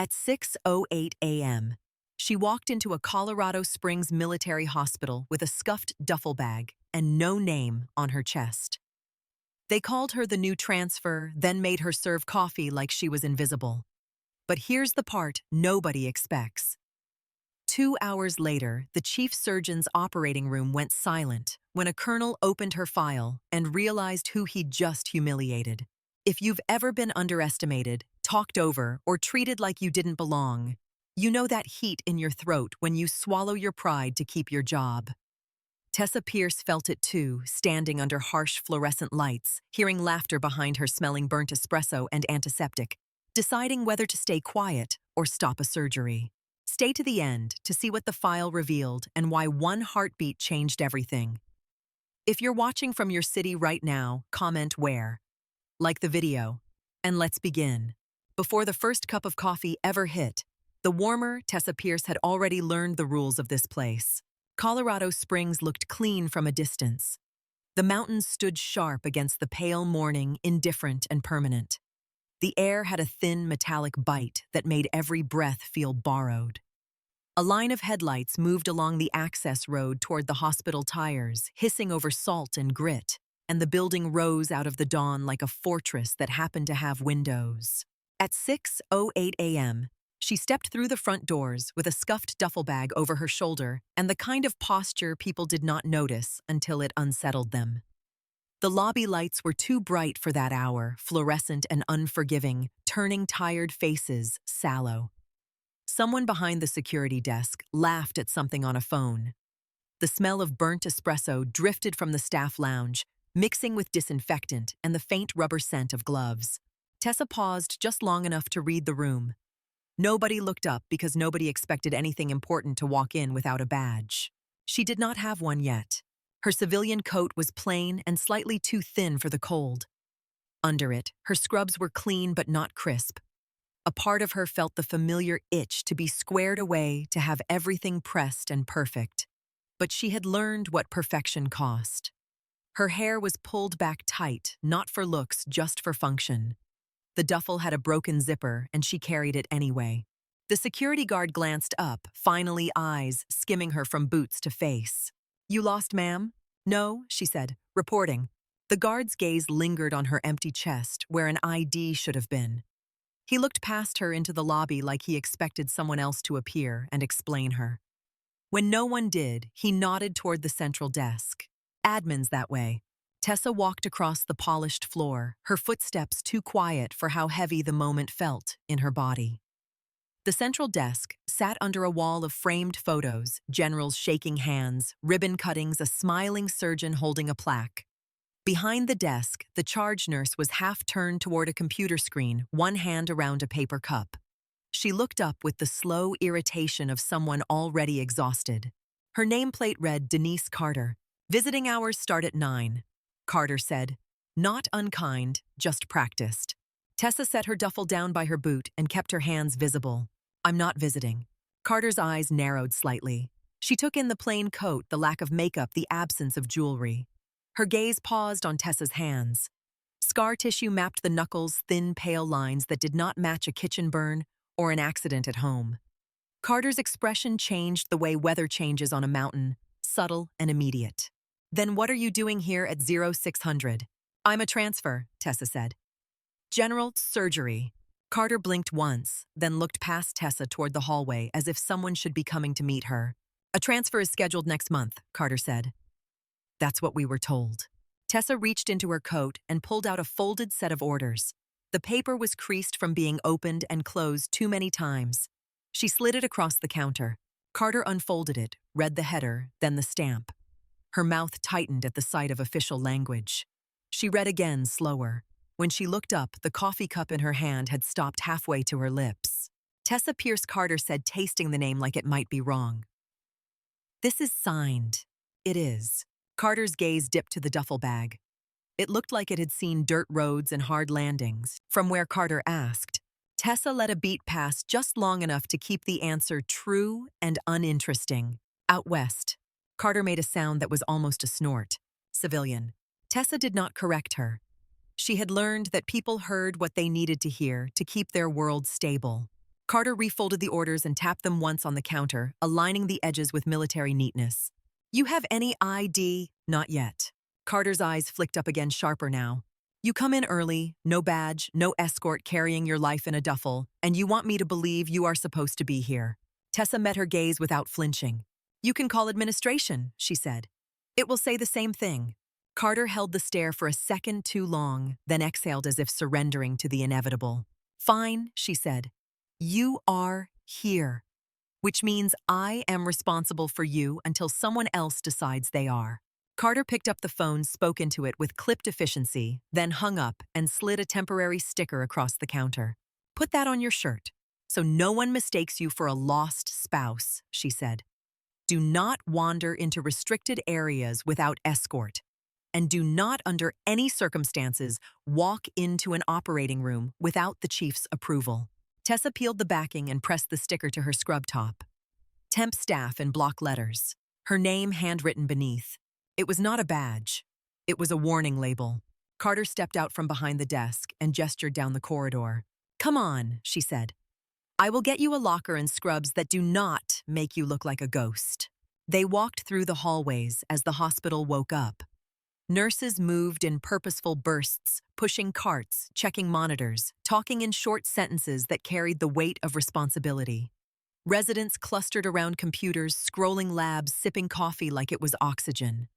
At 6:08 a.m., she walked into a Colorado Springs military hospital with a scuffed duffel bag and no name on her chest. They called her the new transfer, then made her serve coffee like she was invisible. But here's the part nobody expects. 2 hours later, the chief surgeon's operating room went silent when a colonel opened her file and realized who he'd just humiliated. If you've ever been underestimated, talked over, or treated like you didn't belong, you know that heat in your throat when you swallow your pride to keep your job. Tessa Pierce felt it too, standing under harsh fluorescent lights, hearing laughter behind her, smelling burnt espresso and antiseptic, deciding whether to stay quiet or stop a surgery. Stay to the end to see what the file revealed and why one heartbeat changed everything. If you're watching from your city right now, comment where. Like the video. And let's begin. Before the first cup of coffee ever hit, the warmer Tessa Pierce had already learned the rules of this place. Colorado Springs looked clean from a distance. The mountains stood sharp against the pale morning, indifferent and permanent. The air had a thin metallic bite that made every breath feel borrowed. A line of headlights moved along the access road toward the hospital tires, hissing over salt and grit, and the building rose out of the dawn like a fortress that happened to have windows. At 6:08 a.m., she stepped through the front doors with a scuffed duffel bag over her shoulder and the kind of posture people did not notice until it unsettled them. The lobby lights were too bright for that hour, fluorescent and unforgiving, turning tired faces sallow. Someone behind the security desk laughed at something on a phone. The smell of burnt espresso drifted from the staff lounge, mixing with disinfectant and the faint rubber scent of gloves. Tessa paused just long enough to read the room. Nobody looked up because nobody expected anything important to walk in without a badge. She did not have one yet. Her civilian coat was plain and slightly too thin for the cold. Under it, her scrubs were clean but not crisp. A part of her felt the familiar itch to be squared away, to have everything pressed and perfect. But she had learned what perfection cost. Her hair was pulled back tight, not for looks, just for function. The duffel had a broken zipper, and she carried it anyway. The security guard glanced up, finally eyes skimming her from boots to face. "You lost, ma'am?" "No," she said, "reporting." The guard's gaze lingered on her empty chest, where an ID should have been. He looked past her into the lobby like he expected someone else to appear and explain her. When no one did, he nodded toward the central desk. "Admin's that way." Tessa walked across the polished floor, her footsteps too quiet for how heavy the moment felt in her body. The central desk sat under a wall of framed photos, generals shaking hands, ribbon cuttings, a smiling surgeon holding a plaque. Behind the desk, the charge nurse was half turned toward a computer screen, one hand around a paper cup. She looked up with the slow irritation of someone already exhausted. Her nameplate read Denise Carter. "Visiting hours start at 9. Carter said, not unkind, just practiced. Tessa set her duffel down by her boot and kept her hands visible. "I'm not visiting." Carter's eyes narrowed slightly. She took in the plain coat, the lack of makeup, the absence of jewelry. Her gaze paused on Tessa's hands. Scar tissue mapped the knuckles, thin, pale lines that did not match a kitchen burn or an accident at home. Carter's expression changed the way weather changes on a mountain, subtle and immediate. "Then what are you doing here at 0600? "I'm a transfer," Tessa said. "General surgery." Carter blinked once, then looked past Tessa toward the hallway as if someone should be coming to meet her. "A transfer is scheduled next month," Carter said. "That's what we were told." Tessa reached into her coat and pulled out a folded set of orders. The paper was creased from being opened and closed too many times. She slid it across the counter. Carter unfolded it, read the header, then the stamp. Her mouth tightened at the sight of official language. She read again, slower. When she looked up, the coffee cup in her hand had stopped halfway to her lips. Tessa Pierce Carter said, tasting the name like it might be wrong. "This is signed." "It is." Carter's gaze dipped to the duffel bag. It looked like it had seen dirt roads and hard landings. From where Carter asked, Tessa let a beat pass just long enough to keep the answer true and uninteresting. "Out west." Carter made a sound that was almost a snort. "Civilian." Tessa did not correct her. She had learned that people heard what they needed to hear to keep their world stable. Carter refolded the orders and tapped them once on the counter, aligning the edges with military neatness. You have any ID? Not yet. Carter's eyes flicked up again sharper now. You come in early, no badge, no escort carrying your life in a duffel, and you want me to believe you are supposed to be here. Tessa met her gaze without flinching. You can call administration, she said. It will say the same thing. Carter held the stare for a second too long, then exhaled as if surrendering to the inevitable. Fine, she said. You are here, which means I am responsible for you until someone else decides they are. Carter picked up the phone, spoke into it with clipped efficiency, then hung up and slid a temporary sticker across the counter. Put that on your shirt, so no one mistakes you for a lost spouse, she said. Do not wander into restricted areas without escort, and do not under any circumstances walk into an operating room without the chief's approval. Tessa peeled the backing and pressed the sticker to her scrub top. Temp staff in block letters, her name handwritten beneath. It was not a badge. It was a warning label. Carter stepped out from behind the desk and gestured down the corridor. Come on, she said. I will get you a locker and scrubs that do not make you look like a ghost. They walked through the hallways as the hospital woke up. Nurses moved in purposeful bursts, pushing carts, checking monitors, talking in short sentences that carried the weight of responsibility. Residents clustered around computers, scrolling labs, sipping coffee like it was oxygen.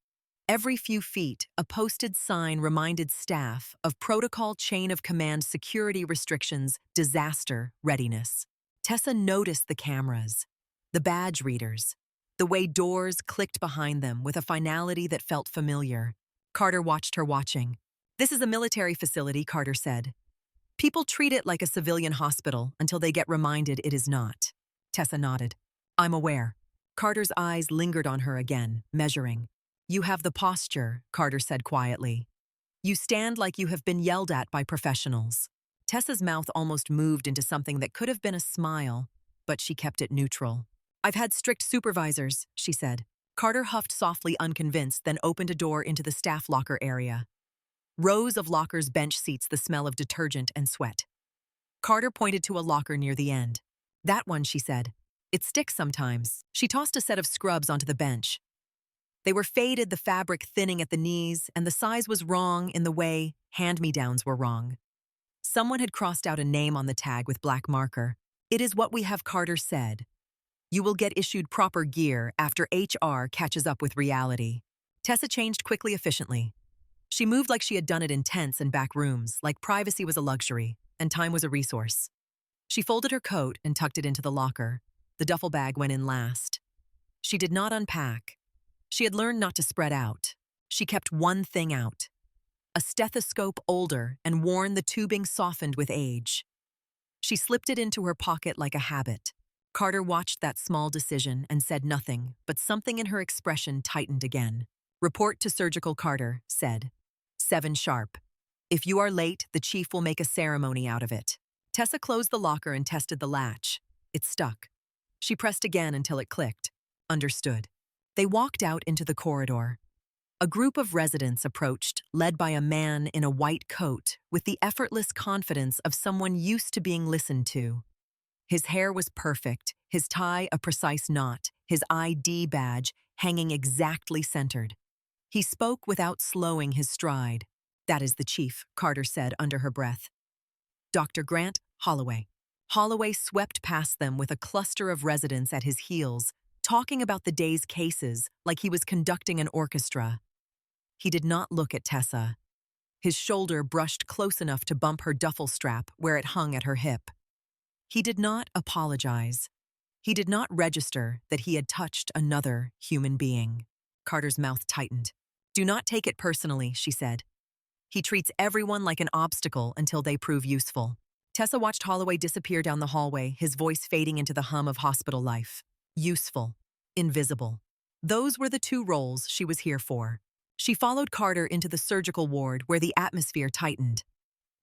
Every few feet, a posted sign reminded staff of protocol chain of command security restrictions, disaster readiness. Tessa noticed the cameras, the badge readers, the way doors clicked behind them with a finality that felt familiar. Carter watched her watching. This is a military facility, Carter said. People treat it like a civilian hospital until they get reminded it is not. Tessa nodded. I'm aware. Carter's eyes lingered on her again, measuring. You have the posture, Carter said quietly. You stand like you have been yelled at by professionals. Tessa's mouth almost moved into something that could have been a smile, but she kept it neutral. I've had strict supervisors, she said. Carter huffed softly, unconvinced, then opened a door into the staff locker area. Rows of lockers, bench seats, the smell of detergent and sweat. Carter pointed to a locker near the end. That one, she said. It sticks sometimes. She tossed a set of scrubs onto the bench. They were faded, the fabric thinning at the knees, and the size was wrong in the way hand-me-downs were wrong. Someone had crossed out a name on the tag with black marker. It is what we have, Carter said. You will get issued proper gear after HR catches up with reality. Tessa changed quickly, efficiently. She moved like she had done it in tents and back rooms, like privacy was a luxury and time was a resource. She folded her coat and tucked it into the locker. The duffel bag went in last. She did not unpack. She had learned not to spread out. She kept one thing out. A stethoscope, older and worn, the tubing softened with age. She slipped it into her pocket like a habit. Carter watched that small decision and said nothing, but something in her expression tightened again. Report to surgical, Carter said. 7 sharp. If you are late, the chief will make a ceremony out of it. Tessa closed the locker and tested the latch. It stuck. She pressed again until it clicked. Understood. They walked out into the corridor. A group of residents approached, led by a man in a white coat, with the effortless confidence of someone used to being listened to. His hair was perfect, his tie a precise knot, his ID badge hanging exactly centered. He spoke without slowing his stride. That is the chief, Carter said under her breath. Dr. Grant Holloway. Holloway swept past them with a cluster of residents at his heels, talking about the day's cases like he was conducting an orchestra. He did not look at Tessa. His shoulder brushed close enough to bump her duffel strap where it hung at her hip. He did not apologize. He did not register that he had touched another human being. Carter's mouth tightened. Do not take it personally, she said. He treats everyone like an obstacle until they prove useful. Tessa watched Holloway disappear down the hallway, his voice fading into the hum of hospital life. Useful. Invisible. Those were the 2 roles she was here for. She followed Carter into the surgical ward where the atmosphere tightened.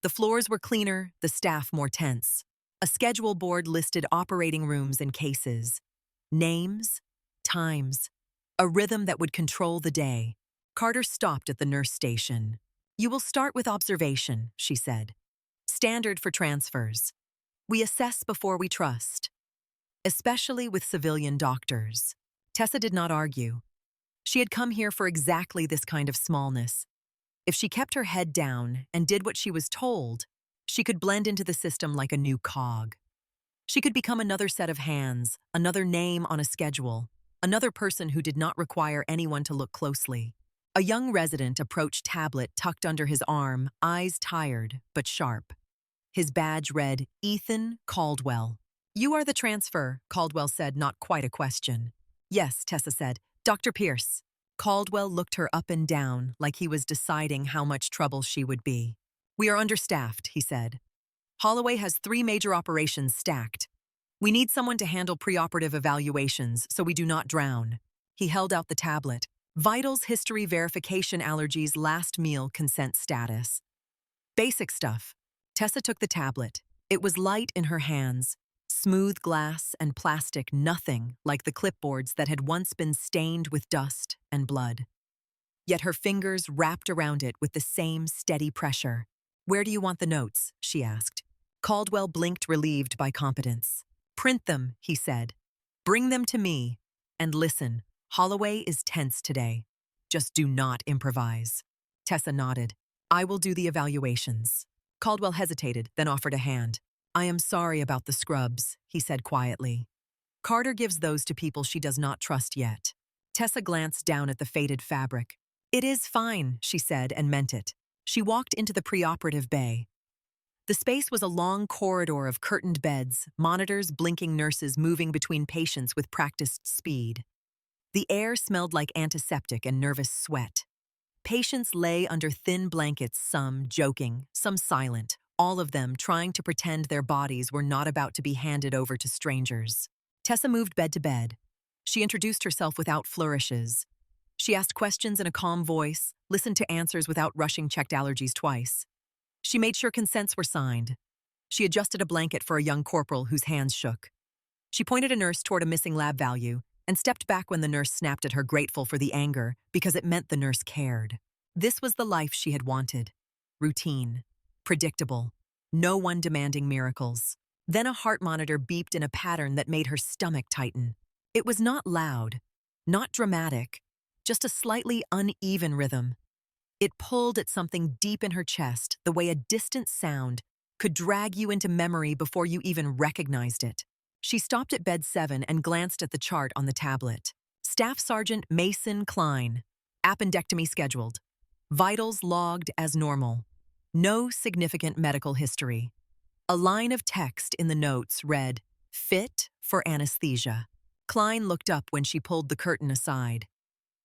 The floors were cleaner, the staff more tense. A schedule board listed operating rooms and cases. Names, times, a rhythm that would control the day. Carter stopped at the nurse station. You will start with observation, she said. Standard for transfers. We assess before we trust, especially with civilian doctors. Tessa did not argue. She had come here for exactly this kind of smallness. If she kept her head down and did what she was told, she could blend into the system like a new cog. She could become another set of hands, another name on a schedule, another person who did not require anyone to look closely. A young resident approached tablet tucked under his arm, eyes tired but sharp. His badge read, "Ethan Caldwell." "You are the transfer," Caldwell said, not quite a question. "Yes," Tessa said. "Dr. Pierce." Caldwell looked her up and down like he was deciding how much trouble she would be. "We are understaffed," he said. "Holloway has 3 major operations stacked. We need someone to handle preoperative evaluations so we do not drown." He held out the tablet. "Vitals, history, verification, allergies, last meal, consent status." Basic stuff. Tessa took the tablet. It was light in her hands. Smooth glass and plastic, nothing like the clipboards that had once been stained with dust and blood. Yet her fingers wrapped around it with the same steady pressure. "Where do you want the notes?" she asked. Caldwell blinked, relieved by competence. "Print them," he said. "Bring them to me. And listen, Holloway is tense today. Just do not improvise." Tessa nodded. "I will do the evaluations." Caldwell hesitated, then offered a hand. "I am sorry about the scrubs," he said quietly. "Carter gives those to people she does not trust yet." Tessa glanced down at the faded fabric. "It is fine," she said, and meant it. She walked into the preoperative bay. The space was a long corridor of curtained beds, monitors, blinking nurses moving between patients with practiced speed. The air smelled like antiseptic and nervous sweat. Patients lay under thin blankets, some joking, some silent, all of them trying to pretend their bodies were not about to be handed over to strangers. Tessa moved bed to bed. She introduced herself without flourishes. She asked questions in a calm voice, listened to answers without rushing, checked allergies twice. She made sure consents were signed. She adjusted a blanket for a young corporal whose hands shook. She pointed a nurse toward a missing lab value and stepped back when the nurse snapped at her, grateful for the anger because it meant the nurse cared. This was the life she had wanted. Routine. Predictable. No one demanding miracles. Then a heart monitor beeped in a pattern that made her stomach tighten. It was not loud, not dramatic, just a slightly uneven rhythm. It pulled at something deep in her chest, the way a distant sound could drag you into memory before you even recognized it. She stopped at bed 7 and glanced at the chart on the tablet. Staff Sergeant Mason Klein. Appendectomy scheduled. Vitals logged as normal. No significant medical history. A line of text in the notes read, "Fit for anesthesia." Klein looked up when she pulled the curtain aside.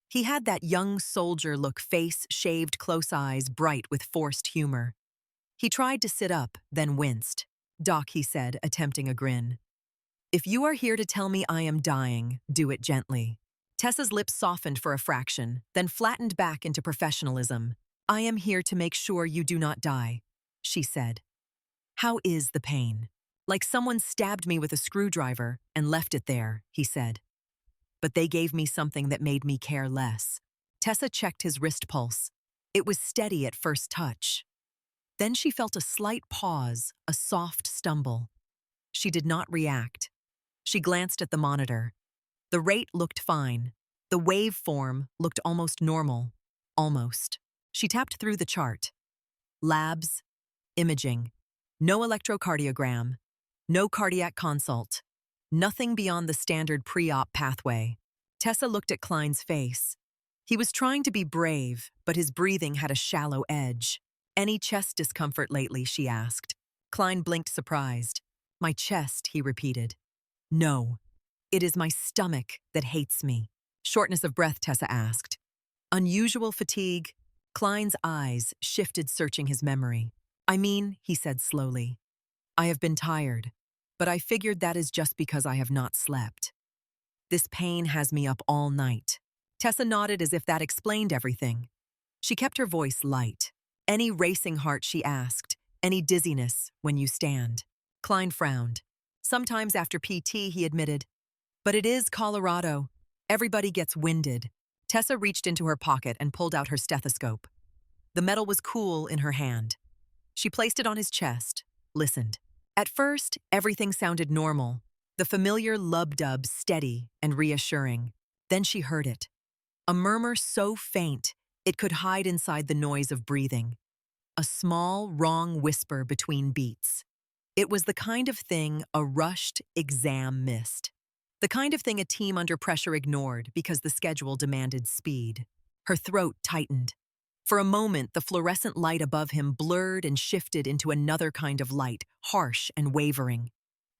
He had that young soldier look, face shaved, close eyes bright with forced humor. He tried to sit up, then winced. "Doc," he said, attempting a grin. "If you are here to tell me I am dying, do it gently." Tessa's lips softened for a fraction, then flattened back into professionalism. "I am here to make sure you do not die," she said. "How is the pain?" "Like someone stabbed me with a screwdriver and left it there," he said. "But they gave me something that made me care less." Tessa checked his wrist pulse. It was steady at first touch. Then she felt a slight pause, a soft stumble. She did not react. She glanced at the monitor. The rate looked fine. The waveform looked almost normal. Almost. She tapped through the chart. Labs, imaging. No electrocardiogram. No cardiac consult. Nothing beyond the standard pre-op pathway. Tessa looked at Klein's face. He was trying to be brave, but his breathing had a shallow edge. "Any chest discomfort lately?" she asked. Klein blinked, surprised. "My chest," he repeated. "No. It is my stomach that hates me." "Shortness of breath?" Tessa asked. "Unusual fatigue?" Klein's eyes shifted, searching his memory. "I mean," he said slowly, "I have been tired, but I figured that is just because I have not slept. This pain has me up all night." Tessa nodded as if that explained everything. She kept her voice light. "Any racing heart?" she asked. "Any dizziness when you stand?" Klein frowned. "Sometimes after PT," he admitted. "But it is Colorado. Everybody gets winded." Tessa reached into her pocket and pulled out her stethoscope. The metal was cool in her hand. She placed it on his chest, listened. At first, everything sounded normal, the familiar lub-dub steady and reassuring. Then she heard it. A murmur so faint, it could hide inside the noise of breathing. A small, wrong whisper between beats. It was the kind of thing a rushed exam missed. The kind of thing a team under pressure ignored because the schedule demanded speed. Her throat tightened. For a moment, the fluorescent light above him blurred and shifted into another kind of light, harsh and wavering.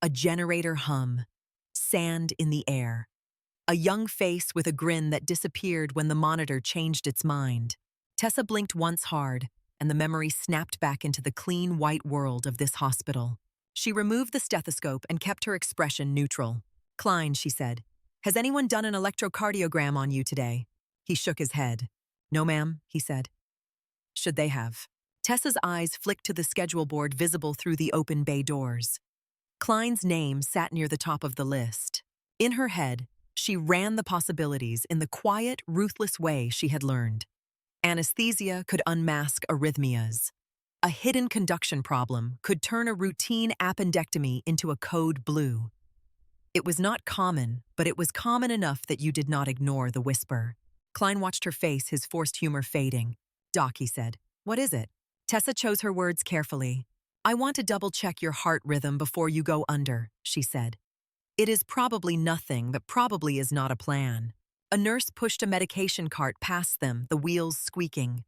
A generator hum. Sand in the air. A young face with a grin that disappeared when the monitor changed its mind. Tessa blinked once hard, and the memory snapped back into the clean white world of this hospital. She removed the stethoscope and kept her expression neutral. "Klein," she said, "has anyone done an electrocardiogram on you today?" He shook his head. "No, ma'am," he said. "Should they have?" Tessa's eyes flicked to the schedule board visible through the open bay doors. Klein's name sat near the top of the list. In her head, she ran the possibilities in the quiet, ruthless way she had learned. Anesthesia could unmask arrhythmias. A hidden conduction problem could turn a routine appendectomy into a code blue. It was not common, but it was common enough that you did not ignore the whisper. Klein watched her face, his forced humor fading. "Doc," he said, "what is it?" Tessa chose her words carefully. "I want to double-check your heart rhythm before you go under," she said. "It is probably nothing, but probably is not a plan." A nurse pushed a medication cart past them, the wheels squeaking.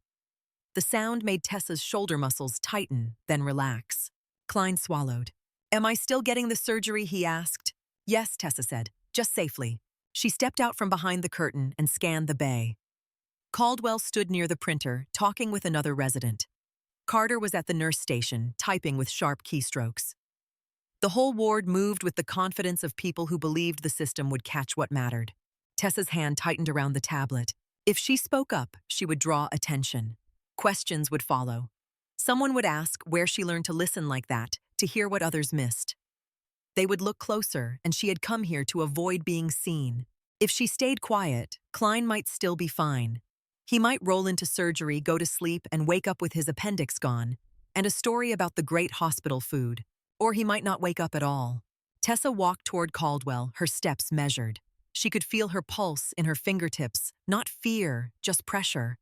The sound made Tessa's shoulder muscles tighten, then relax. Klein swallowed. "Am I still getting the surgery?" he asked. "Yes," Tessa said, "just safely." She stepped out from behind the curtain and scanned the bay. Caldwell stood near the printer, talking with another resident. Carter was at the nurse station, typing with sharp keystrokes. The whole ward moved with the confidence of people who believed the system would catch what mattered. Tessa's hand tightened around the tablet. If she spoke up, she would draw attention. Questions would follow. Someone would ask where she learned to listen like that, to hear what others missed. They would look closer, and she had come here to avoid being seen. If she stayed quiet, Klein might still be fine. He might roll into surgery, go to sleep, and wake up with his appendix gone, and a story about the great hospital food. Or he might not wake up at all. Tessa walked toward Caldwell, her steps measured. She could feel her pulse in her fingertips, not fear, just pressure.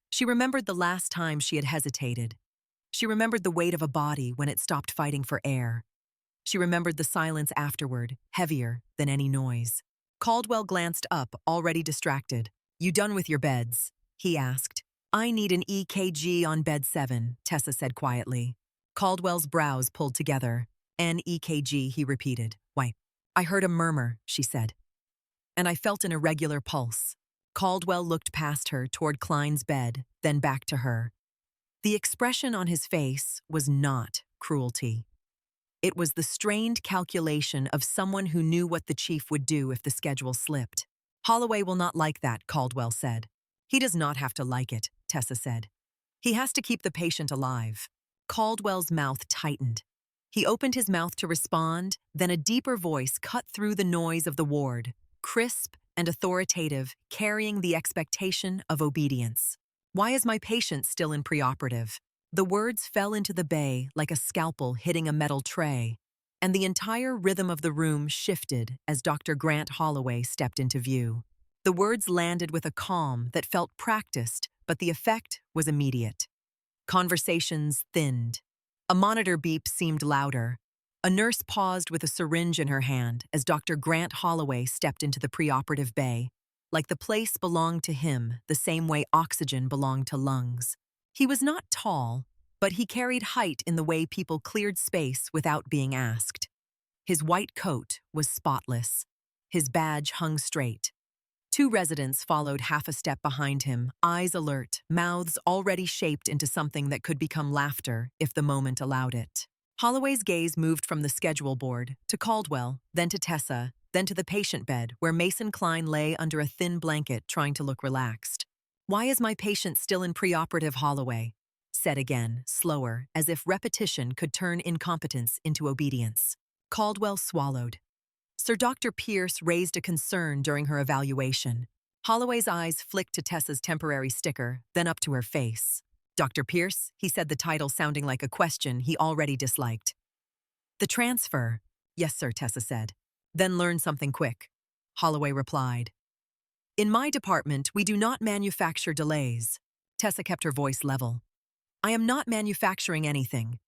She remembered the last time she had hesitated. She remembered the weight of a body when it stopped fighting for air. She remembered the silence afterward, heavier than any noise. Caldwell glanced up, already distracted. "You done with your beds?" he asked. "I need an EKG on bed 7, Tessa said quietly. Caldwell's brows pulled together. "An EKG, he repeated. "Why?" "I heard a murmur," she said. "And I felt an irregular pulse." Caldwell looked past her toward Klein's bed, then back to her. The expression on his face was not cruelty. It was the strained calculation of someone who knew what the chief would do if the schedule slipped. "Holloway will not like that," Caldwell said. "He does not have to like it," Tessa said. "He has to keep the patient alive." Caldwell's mouth tightened. He opened his mouth to respond, then a deeper voice cut through the noise of the ward, crisp and authoritative, carrying the expectation of obedience. "Why is my patient still in preoperative?" The words fell into the bay like a scalpel hitting a metal tray, and the entire rhythm of the room shifted as Dr. Grant Holloway stepped into view. The words landed with a calm that felt practiced, but the effect was immediate. Conversations thinned. A monitor beep seemed louder. A nurse paused with a syringe in her hand as Dr. Grant Holloway stepped into the preoperative bay, like the place belonged to him the same way oxygen belonged to lungs. He was not tall, but he carried height in the way people cleared space without being asked. His white coat was spotless. His badge hung straight. Two residents followed half a step behind him, eyes alert, mouths already shaped into something that could become laughter if the moment allowed it. Holloway's gaze moved from the schedule board to Caldwell, then to Tessa, then to the patient bed where Mason Klein lay under a thin blanket trying to look relaxed. "Why is my patient still in preoperative?" Holloway said again, slower, as if repetition could turn incompetence into obedience. Caldwell swallowed. Sir Dr. Pierce raised a concern during her evaluation. Holloway's eyes flicked to Tessa's temporary sticker, then up to her face. "Dr. Pierce," he said, the title sounding like a question he already disliked. The transfer. Yes, sir, Tessa said. Then learn something quick. Holloway replied. In my department, we do not manufacture delays. Tessa kept her voice level. I am not manufacturing anything.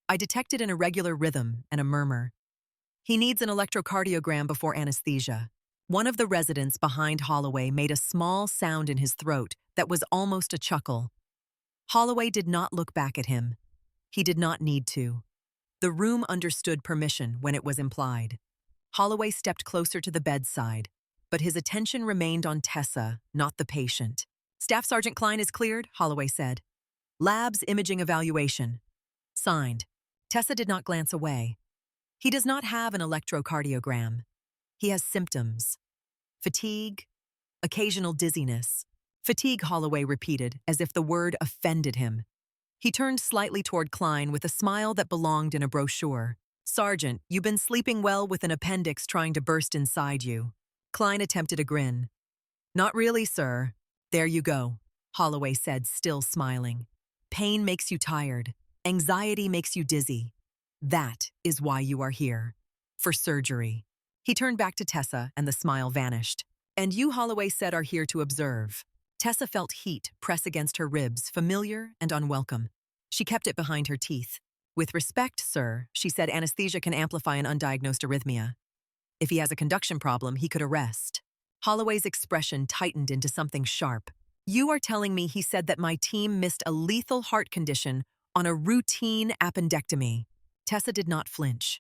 I detected an irregular rhythm and a murmur. He needs an electrocardiogram before anesthesia. One of the residents behind Holloway made a small sound in his throat that was almost a chuckle. Holloway did not look back at him. He did not need to. The room understood permission when it was implied. Holloway stepped closer to the bedside, but his attention remained on Tessa, not the patient. Staff Sergeant Klein is cleared, Holloway said. Labs imaging evaluation. Signed. Tessa did not glance away. He does not have an electrocardiogram. He has symptoms. Fatigue, occasional dizziness. Fatigue, Holloway repeated, as if the word offended him. He turned slightly toward Klein with a smile that belonged in a brochure. Sergeant, you've been sleeping well with an appendix trying to burst inside you. Klein attempted a grin. Not really, sir. There you go, Holloway said, still smiling. Pain makes you tired. Anxiety makes you dizzy. That is why you are here. For surgery. He turned back to Tessa, and the smile vanished. And you, Holloway said, are here to observe. Tessa felt heat press against her ribs, familiar and unwelcome. She kept it behind her teeth. With respect, sir, she said, anesthesia can amplify an undiagnosed arrhythmia. If he has a conduction problem, he could arrest. Holloway's expression tightened into something sharp. You are telling me he said that my team missed a lethal heart condition on a routine appendectomy. Tessa did not flinch.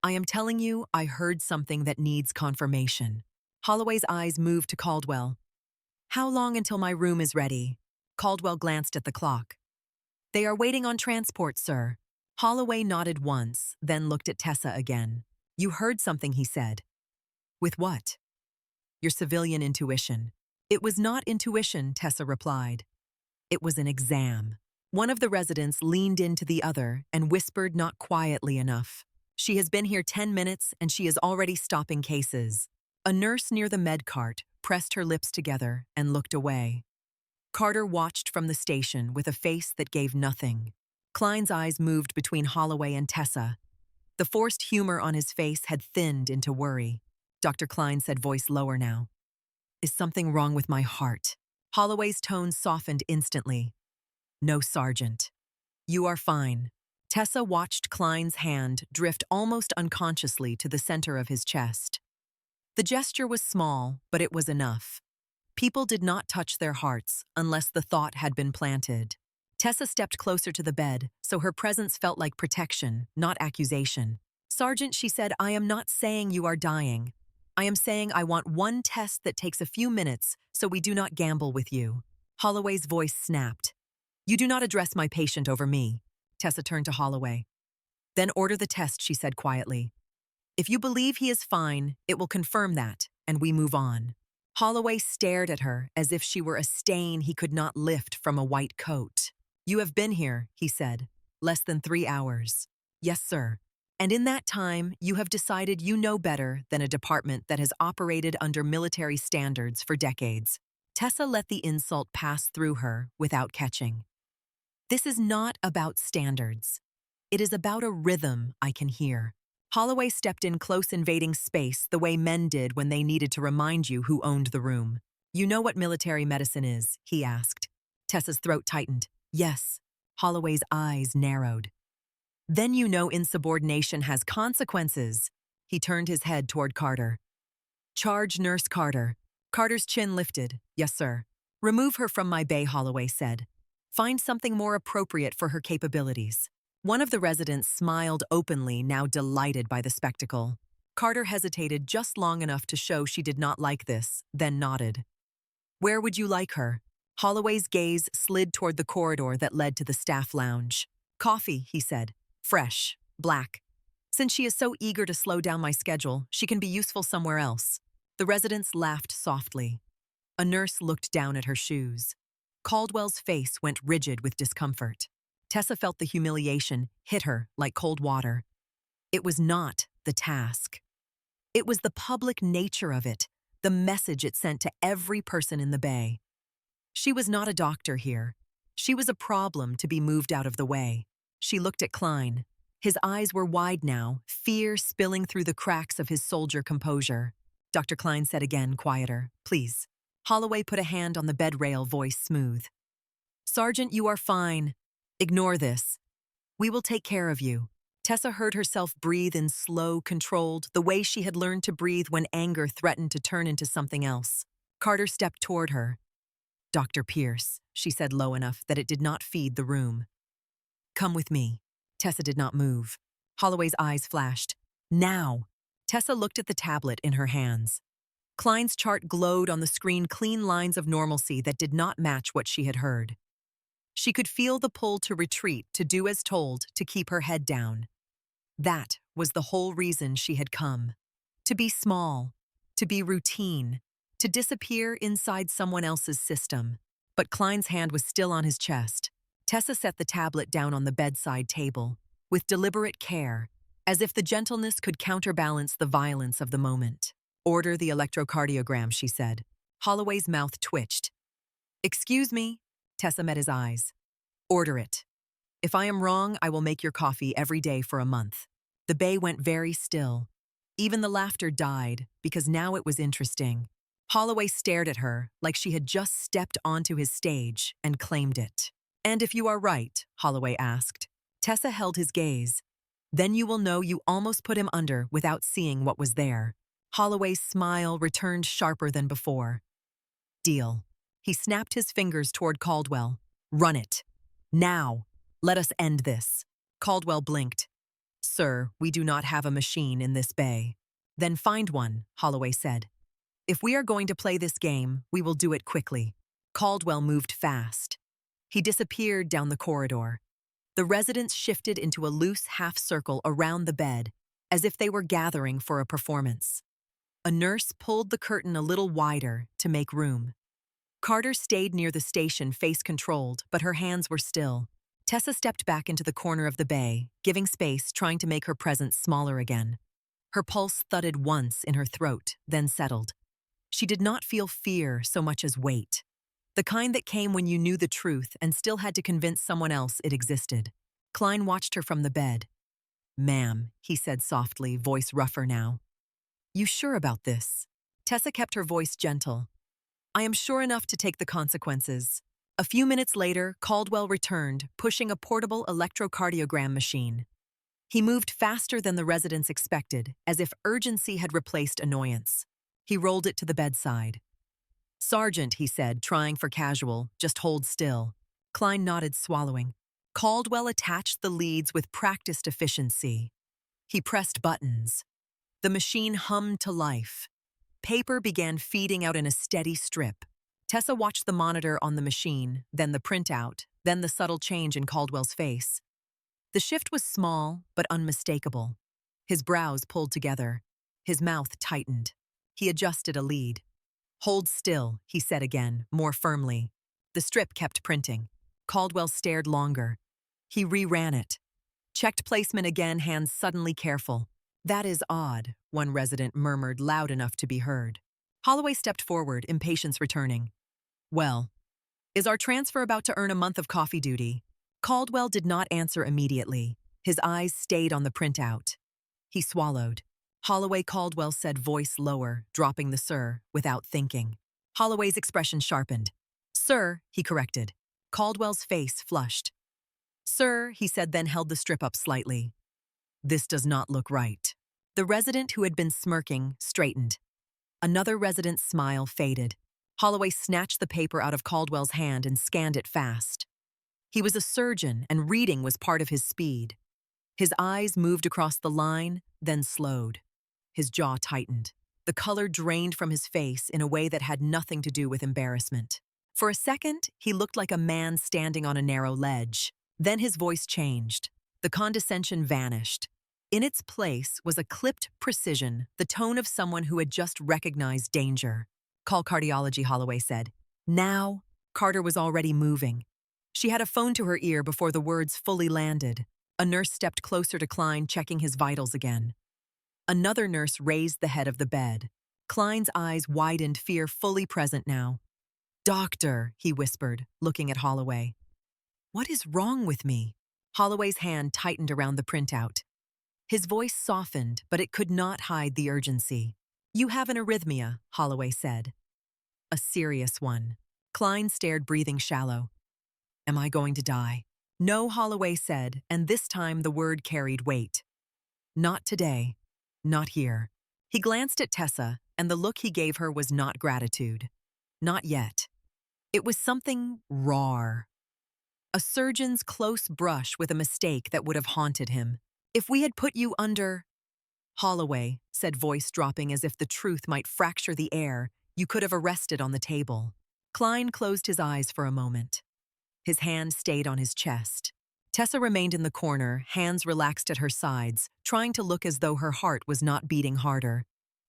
I am telling you, I heard something that needs confirmation. Holloway's eyes moved to Caldwell. How long until my room is ready? Caldwell glanced at the clock. They are waiting on transport, sir. Holloway nodded once, then looked at Tessa again. You heard something, he said. With what? Your civilian intuition. It was not intuition, Tessa replied. It was an exam. One of the residents leaned into the other and whispered not quietly enough. She has been here 10 minutes and she is already stopping cases. A nurse near the med cart pressed her lips together and looked away. Carter watched from the station with a face that gave nothing. Klein's eyes moved between Holloway and Tessa. The forced humor on his face had thinned into worry. Dr. Klein said, voice lower now. Is something wrong with my heart? Holloway's tone softened instantly. No, Sergeant. You are fine. Tessa watched Klein's hand drift almost unconsciously to the center of his chest. The gesture was small, but it was enough. People did not touch their hearts unless the thought had been planted. Tessa stepped closer to the bed, so her presence felt like protection, not accusation. Sergeant, she said, I am not saying you are dying. I am saying I want one test that takes a few minutes so we do not gamble with you. Holloway's voice snapped. You do not address my patient over me. Tessa turned to Holloway. Then order the test, she said quietly. If you believe he is fine, it will confirm that, and we move on. Holloway stared at her as if she were a stain he could not lift from a white coat. You have been here, he said, less than 3 hours. Yes, sir. And in that time, you have decided you know better than a department that has operated under military standards for decades. Tessa let the insult pass through her without catching. This is not about standards. It is about a rhythm I can hear. Holloway stepped in close, invading space the way men did when they needed to remind you who owned the room. You know what military medicine is, he asked. Tessa's throat tightened. Yes. Holloway's eyes narrowed. Then you know insubordination has consequences. He turned his head toward Carter. Charge Nurse Carter. Carter's chin lifted. Yes, sir. Remove her from my bay, Holloway said. Find something more appropriate for her capabilities. One of the residents smiled openly, now delighted by the spectacle. Carter hesitated just long enough to show she did not like this, then nodded. Where would you like her? Holloway's gaze slid toward the corridor that led to the staff lounge. Coffee, he said. Fresh, black. Since she is so eager to slow down my schedule, she can be useful somewhere else. The residents laughed softly. A nurse looked down at her shoes. Caldwell's face went rigid with discomfort. Tessa felt the humiliation hit her like cold water. It was not the task. It was the public nature of it, the message it sent to every person in the bay. She was not a doctor here. She was a problem to be moved out of the way. She looked at Klein. His eyes were wide now, fear spilling through the cracks of his soldier composure. Dr. Klein said again, quieter, "Please." Holloway put a hand on the bed rail, voice smooth. "Sergeant, you are fine. Ignore this. We will take care of you." Tessa heard herself breathe in slow, controlled, the way she had learned to breathe when anger threatened to turn into something else. Carter stepped toward her. "Dr. Pierce," she said low enough that it did not feed the room. "Come with me." Tessa did not move. Holloway's eyes flashed. "Now!" Tessa looked at the tablet in her hands. Klein's chart glowed on the screen, clean lines of normalcy that did not match what she had heard. She could feel the pull to retreat, to do as told, to keep her head down. That was the whole reason she had come. To be small, to be routine, to disappear inside someone else's system. But Klein's hand was still on his chest. Tessa set the tablet down on the bedside table, with deliberate care, as if the gentleness could counterbalance the violence of the moment. "Order the electrocardiogram," she said. Holloway's mouth twitched. "Excuse me?" Tessa met his eyes. "Order it. If I am wrong, I will make your coffee every day for a month." The bay went very still. Even the laughter died, because now it was interesting. Holloway stared at her like she had just stepped onto his stage and claimed it. "And if you are right?" Holloway asked. Tessa held his gaze. "Then you will know you almost put him under without seeing what was there." Holloway's smile returned sharper than before. "Deal." He snapped his fingers toward Caldwell. "Run it. Now. Let us end this." Caldwell blinked. "Sir, we do not have a machine in this bay." "Then find one," Holloway said. "If we are going to play this game, we will do it quickly." Caldwell moved fast. He disappeared down the corridor. The residents shifted into a loose half-circle around the bed, as if they were gathering for a performance. A nurse pulled the curtain a little wider to make room. Carter stayed near the station, face controlled, but her hands were still. Tessa stepped back into the corner of the bay, giving space, trying to make her presence smaller again. Her pulse thudded once in her throat, then settled. She did not feel fear so much as weight. The kind that came when you knew the truth and still had to convince someone else it existed. Klein watched her from the bed. "Ma'am," he said softly, voice rougher now. "You sure about this?" Tessa kept her voice gentle. "I am sure enough to take the consequences." A few minutes later, Caldwell returned, pushing a portable electrocardiogram machine. He moved faster than the residents expected, as if urgency had replaced annoyance. He rolled it to the bedside. "Sergeant," he said, trying for casual, "just hold still." Klein nodded, swallowing. Caldwell attached the leads with practiced efficiency. He pressed buttons. The machine hummed to life. Paper began feeding out in a steady strip. Tessa watched the monitor on the machine, then the printout, then the subtle change in Caldwell's face. The shift was small, but unmistakable. His brows pulled together. His mouth tightened. He adjusted a lead. "Hold still," he said again, more firmly. The strip kept printing. Caldwell stared longer. He reran it. Checked placement again, hands suddenly careful. "That is odd," one resident murmured loud enough to be heard. Holloway stepped forward, impatience returning. "Well, is our transfer about to earn a month of coffee duty?" Caldwell did not answer immediately. His eyes stayed on the printout. He swallowed. "Holloway," Caldwell said, voice lower, dropping the "sir" without thinking. Holloway's expression sharpened. "Sir," he corrected. Caldwell's face flushed. "Sir," he said, then held the strip up slightly. "This does not look right." The resident who had been smirking straightened. Another resident's smile faded. Holloway snatched the paper out of Caldwell's hand and scanned it fast. He was a surgeon, and reading was part of his speed. His eyes moved across the line, then slowed. His jaw tightened. The color drained from his face in a way that had nothing to do with embarrassment. For a second, he looked like a man standing on a narrow ledge. Then his voice changed. The condescension vanished. In its place was a clipped precision, the tone of someone who had just recognized danger. "Call cardiology," Holloway said. "Now?" Carter was already moving. She had a phone to her ear before the words fully landed. A nurse stepped closer to Klein, checking his vitals again. Another nurse raised the head of the bed. Klein's eyes widened, fear fully present now. "Doctor," he whispered, looking at Holloway. "What is wrong with me?" Holloway's hand tightened around the printout. His voice softened, but it could not hide the urgency. "You have an arrhythmia," Holloway said. "A serious one." Klein stared, breathing shallow. "Am I going to die?" "No," Holloway said, and this time the word carried weight. "Not today. Not here." He glanced at Tessa, and the look he gave her was not gratitude. Not yet. It was something raw. A surgeon's close brush with a mistake that would have haunted him. "If we had put you under—" "Holloway," said, voice dropping as if the truth might fracture the air, "you could have arrested on the table." Klein closed his eyes for a moment. His hand stayed on his chest. Tessa remained in the corner, hands relaxed at her sides, trying to look as though her heart was not beating harder.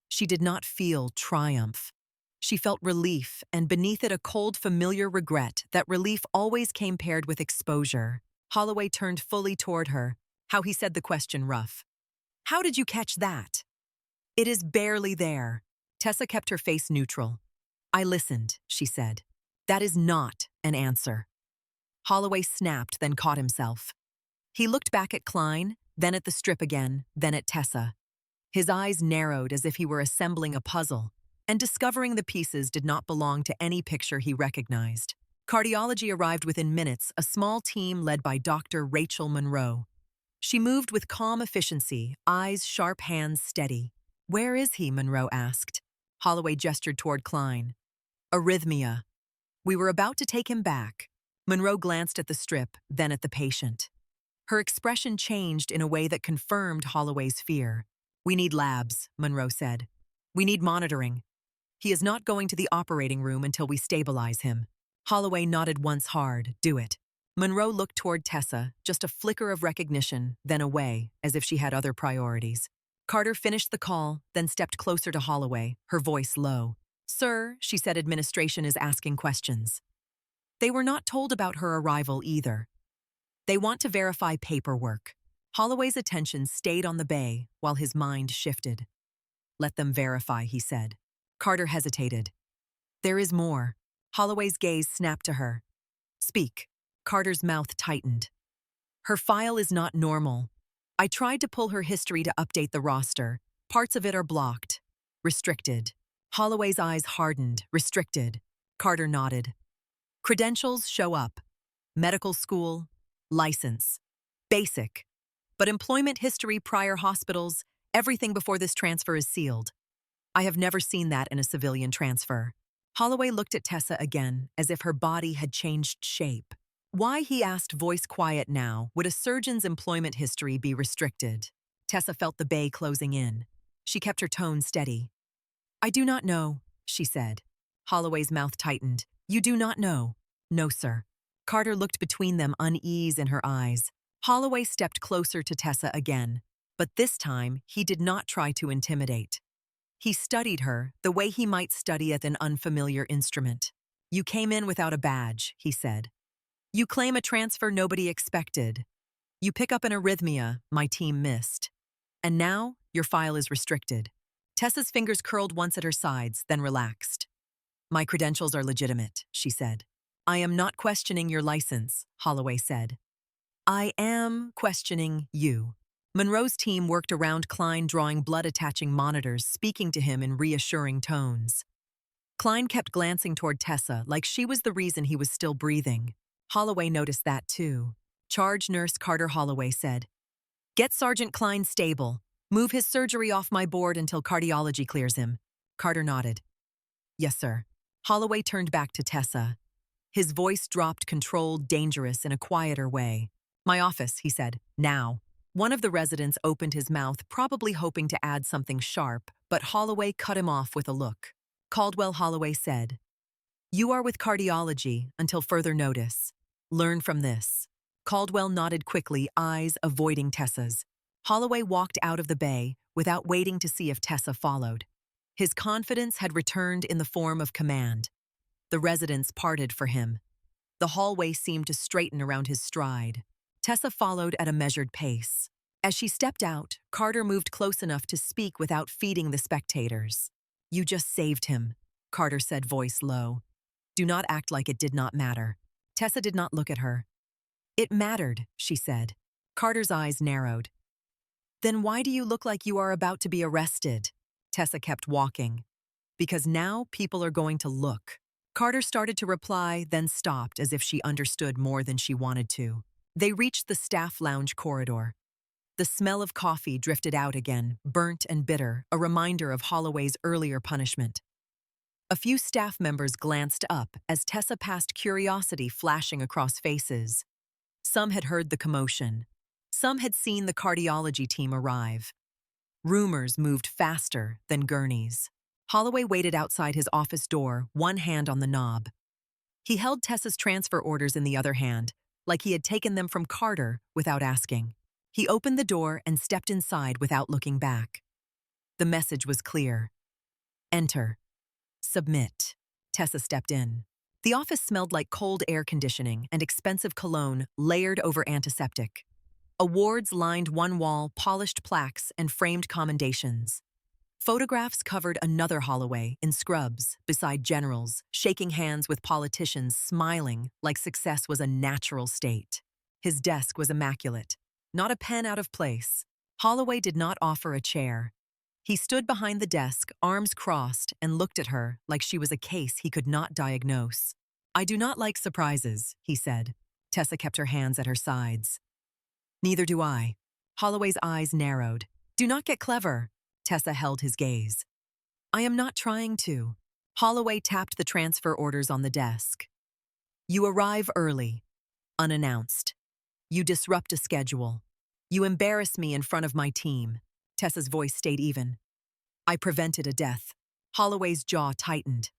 She did not feel triumph. She felt relief, and beneath it a cold, familiar regret. That relief always came paired with exposure. Holloway turned fully toward her. How he said the question rough. "How did you catch that?" "It is barely there." Tessa kept her face neutral. "I listened," she said. "That is not an answer." Holloway snapped, then caught himself. He looked back at Klein, then at the strip again, then at Tessa. His eyes narrowed as if he were assembling a puzzle, and discovering the pieces did not belong to any picture he recognized. Cardiology arrived within minutes, a small team led by Dr. Rachel Monroe. She moved with calm efficiency, eyes sharp, hands steady. "Where is he?" Monroe asked. Holloway gestured toward Klein. "Arrhythmia. We were about to take him back." Monroe glanced at the strip, then at the patient. Her expression changed in a way that confirmed Holloway's fear. "We need labs," Monroe said. "We need monitoring. He is not going to the operating room until we stabilize him." Holloway nodded once hard. "Do it." Monroe looked toward Tessa, just a flicker of recognition, then away, as if she had other priorities. Carter finished the call, then stepped closer to Holloway, her voice low. "Sir," she said, "administration is asking questions." They were not told about her arrival either. "They want to verify paperwork." Holloway's attention stayed on the bay while his mind shifted. "Let them verify," he said. Carter hesitated. "There is more." Holloway's gaze snapped to her. "Speak." Carter's mouth tightened. "Her file is not normal. I tried to pull her history to update the roster. Parts of it are blocked. Restricted." Holloway's eyes hardened. "Restricted." Carter nodded. "Credentials show up. Medical school, license. Basic. But employment history, prior hospitals, everything before this transfer is sealed. I have never seen that in a civilian transfer." Holloway looked at Tessa again, as if her body had changed shape. Why, he asked, voice quiet now, would a surgeon's employment history be restricted? Tessa felt the bay closing in. She kept her tone steady. "I do not know," she said. Holloway's mouth tightened. "You do not know?" "No, sir." Carter looked between them, unease in her eyes. Holloway stepped closer to Tessa again, but this time he did not try to intimidate. He studied her the way he might study at an unfamiliar instrument. "You came in without a badge," he said. "You claim a transfer nobody expected. You pick up an arrhythmia my team missed. And now your file is restricted." Tessa's fingers curled once at her sides, then relaxed. "My credentials are legitimate," she said. "I am not questioning your license," Holloway said. "I am questioning you." Monroe's team worked around Klein, drawing blood-attaching monitors, speaking to him in reassuring tones. Klein kept glancing toward Tessa, like she was the reason he was still breathing. Holloway noticed that too. Charge Nurse Carter Holloway said, "Get Sergeant Klein stable. Move his surgery off my board until cardiology clears him." Carter nodded. "Yes, sir." Holloway turned back to Tessa. His voice dropped, controlled, dangerous, in a quieter way. "My office," he said. "Now." One of the residents opened his mouth, probably hoping to add something sharp, but Holloway cut him off with a look. Caldwell Holloway said, "You are with cardiology until further notice. Learn from this." Caldwell nodded quickly, eyes avoiding Tessa's. Holloway walked out of the bay without waiting to see if Tessa followed. His confidence had returned in the form of command. The residents parted for him. The hallway seemed to straighten around his stride. Tessa followed at a measured pace. As she stepped out, Carter moved close enough to speak without feeding the spectators. "You just saved him," Carter said, voice low. "Do not act like it did not matter." Tessa did not look at her. It mattered, she said. Carter's eyes narrowed. Then why do you look like you are about to be arrested? Tessa kept walking. Because now people are going to look. Carter started to reply, then stopped as if she understood more than she wanted to. They reached the staff lounge corridor. The smell of coffee drifted out again, burnt and bitter, a reminder of Holloway's earlier punishment. A few staff members glanced up as Tessa passed, curiosity flashing across faces. Some had heard the commotion. Some had seen the cardiology team arrive. Rumors moved faster than gurneys. Holloway waited outside his office door, one hand on the knob. He held Tessa's transfer orders in the other hand, like he had taken them from Carter without asking. He opened the door and stepped inside without looking back. The message was clear. Enter. Submit. Tessa stepped in. The office smelled like cold air conditioning and expensive cologne layered over antiseptic. Awards lined one wall, polished plaques, and framed commendations. Photographs covered another Holloway in scrubs, beside generals, shaking hands with politicians, smiling like success was a natural state. His desk was immaculate, not a pen out of place. Holloway did not offer a chair. He stood behind the desk, arms crossed, and looked at her like she was a case he could not diagnose. I do not like surprises, he said. Tessa kept her hands at her sides. Neither do I. Holloway's eyes narrowed. Do not get clever. Tessa held his gaze. I am not trying to. Holloway tapped the transfer orders on the desk. You arrive early, unannounced. You disrupt a schedule. You embarrass me in front of my team. Tessa's voice stayed even. I prevented a death. Holloway's jaw tightened.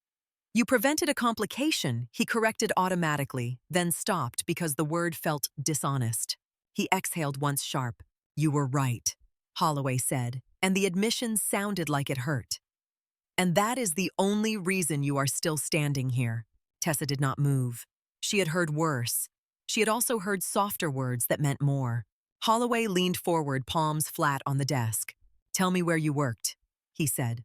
You prevented a complication, he corrected automatically, then stopped because the word felt dishonest. He exhaled once sharp. You were right, Holloway said, and the admission sounded like it hurt. And that is the only reason you are still standing here. Tessa did not move. She had heard worse. She had also heard softer words that meant more. Holloway leaned forward, palms flat on the desk. Tell me where you worked, he said.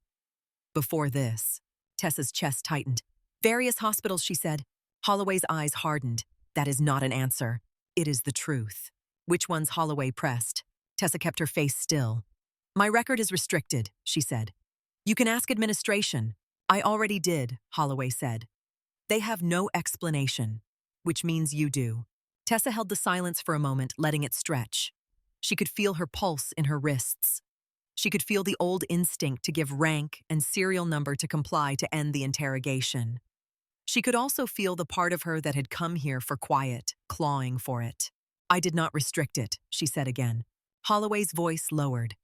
Before this. Tessa's chest tightened. Various hospitals, she said. Holloway's eyes hardened. That is not an answer. It is the truth. Which ones? Holloway pressed. Tessa kept her face still. My record is restricted, she said. You can ask administration. I already did, Holloway said. They have no explanation, which means you do. Tessa held the silence for a moment, letting it stretch. She could feel her pulse in her wrists. She could feel the old instinct to give rank and serial number to comply to end the interrogation. She could also feel the part of her that had come here for quiet, clawing for it. I did not restrict it, she said again. Holloway's voice lowered.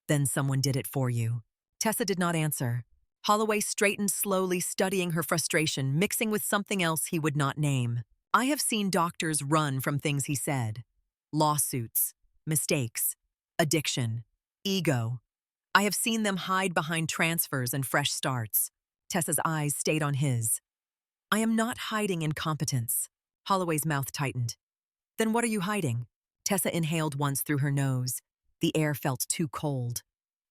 Then someone did it for you. Tessa did not answer. Holloway straightened slowly, studying her frustration, mixing with something else he would not name. I have seen doctors run from things he said. Lawsuits, mistakes, addiction, ego. I have seen them hide behind transfers and fresh starts. Tessa's eyes stayed on his. I am not hiding incompetence. Holloway's mouth tightened. Then what are you hiding? Tessa inhaled once through her nose. The air felt too cold,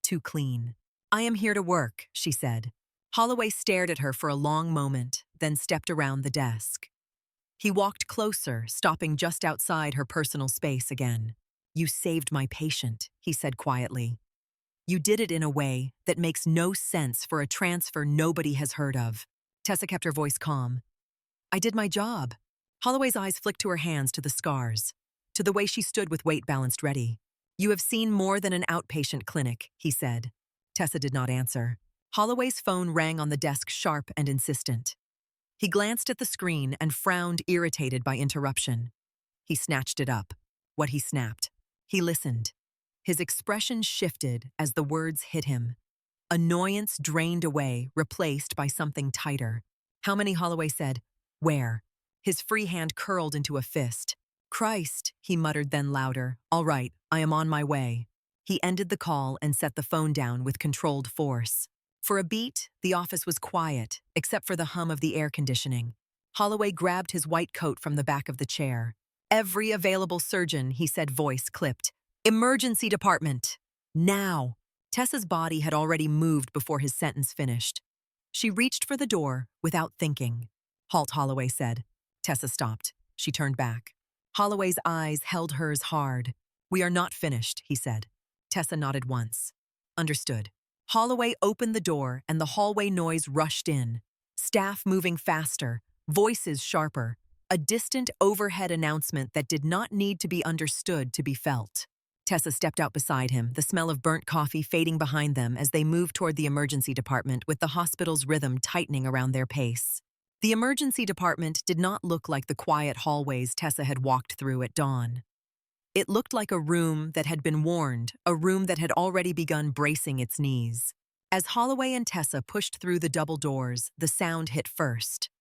too clean. I am here to work, she said. Holloway stared at her for a long moment, then stepped around the desk. He walked closer, stopping just outside her personal space again. You saved my patient, he said quietly. You did it in a way that makes no sense for a transfer nobody has heard of. Tessa kept her voice calm. I did my job. Holloway's eyes flicked to her hands, to the scars, to the way she stood with weight balanced ready. You have seen more than an outpatient clinic, he said. Tessa did not answer. Holloway's phone rang on the desk, sharp and insistent. He glanced at the screen and frowned, irritated by interruption. He snatched it up. What he snapped. He listened. His expression shifted as the words hit him. Annoyance drained away, replaced by something tighter. How many? Holloway said. Where? His free hand curled into a fist. Christ, he muttered, then louder. All right, I am on my way. He ended the call and set the phone down with controlled force. For a beat, the office was quiet, except for the hum of the air conditioning. Holloway grabbed his white coat from the back of the chair. Every available surgeon, he said, voice clipped. Emergency department. Now. Tessa's body had already moved before his sentence finished. She reached for the door without thinking. Halt, Holloway said. Tessa stopped. She turned back. Holloway's eyes held hers hard. "We are not finished," he said. Tessa nodded once. "Understood." Holloway opened the door and the hallway noise rushed in. Staff moving faster, voices sharper, a distant overhead announcement that did not need to be understood to be felt. Tessa stepped out beside him, the smell of burnt coffee fading behind them as they moved toward the emergency department with the hospital's rhythm tightening around their pace. The emergency department did not look like the quiet hallways Tessa had walked through at dawn. It looked like a room that had been warned, a room that had already begun bracing its knees. As Holloway and Tessa pushed through the double doors, the sound hit first.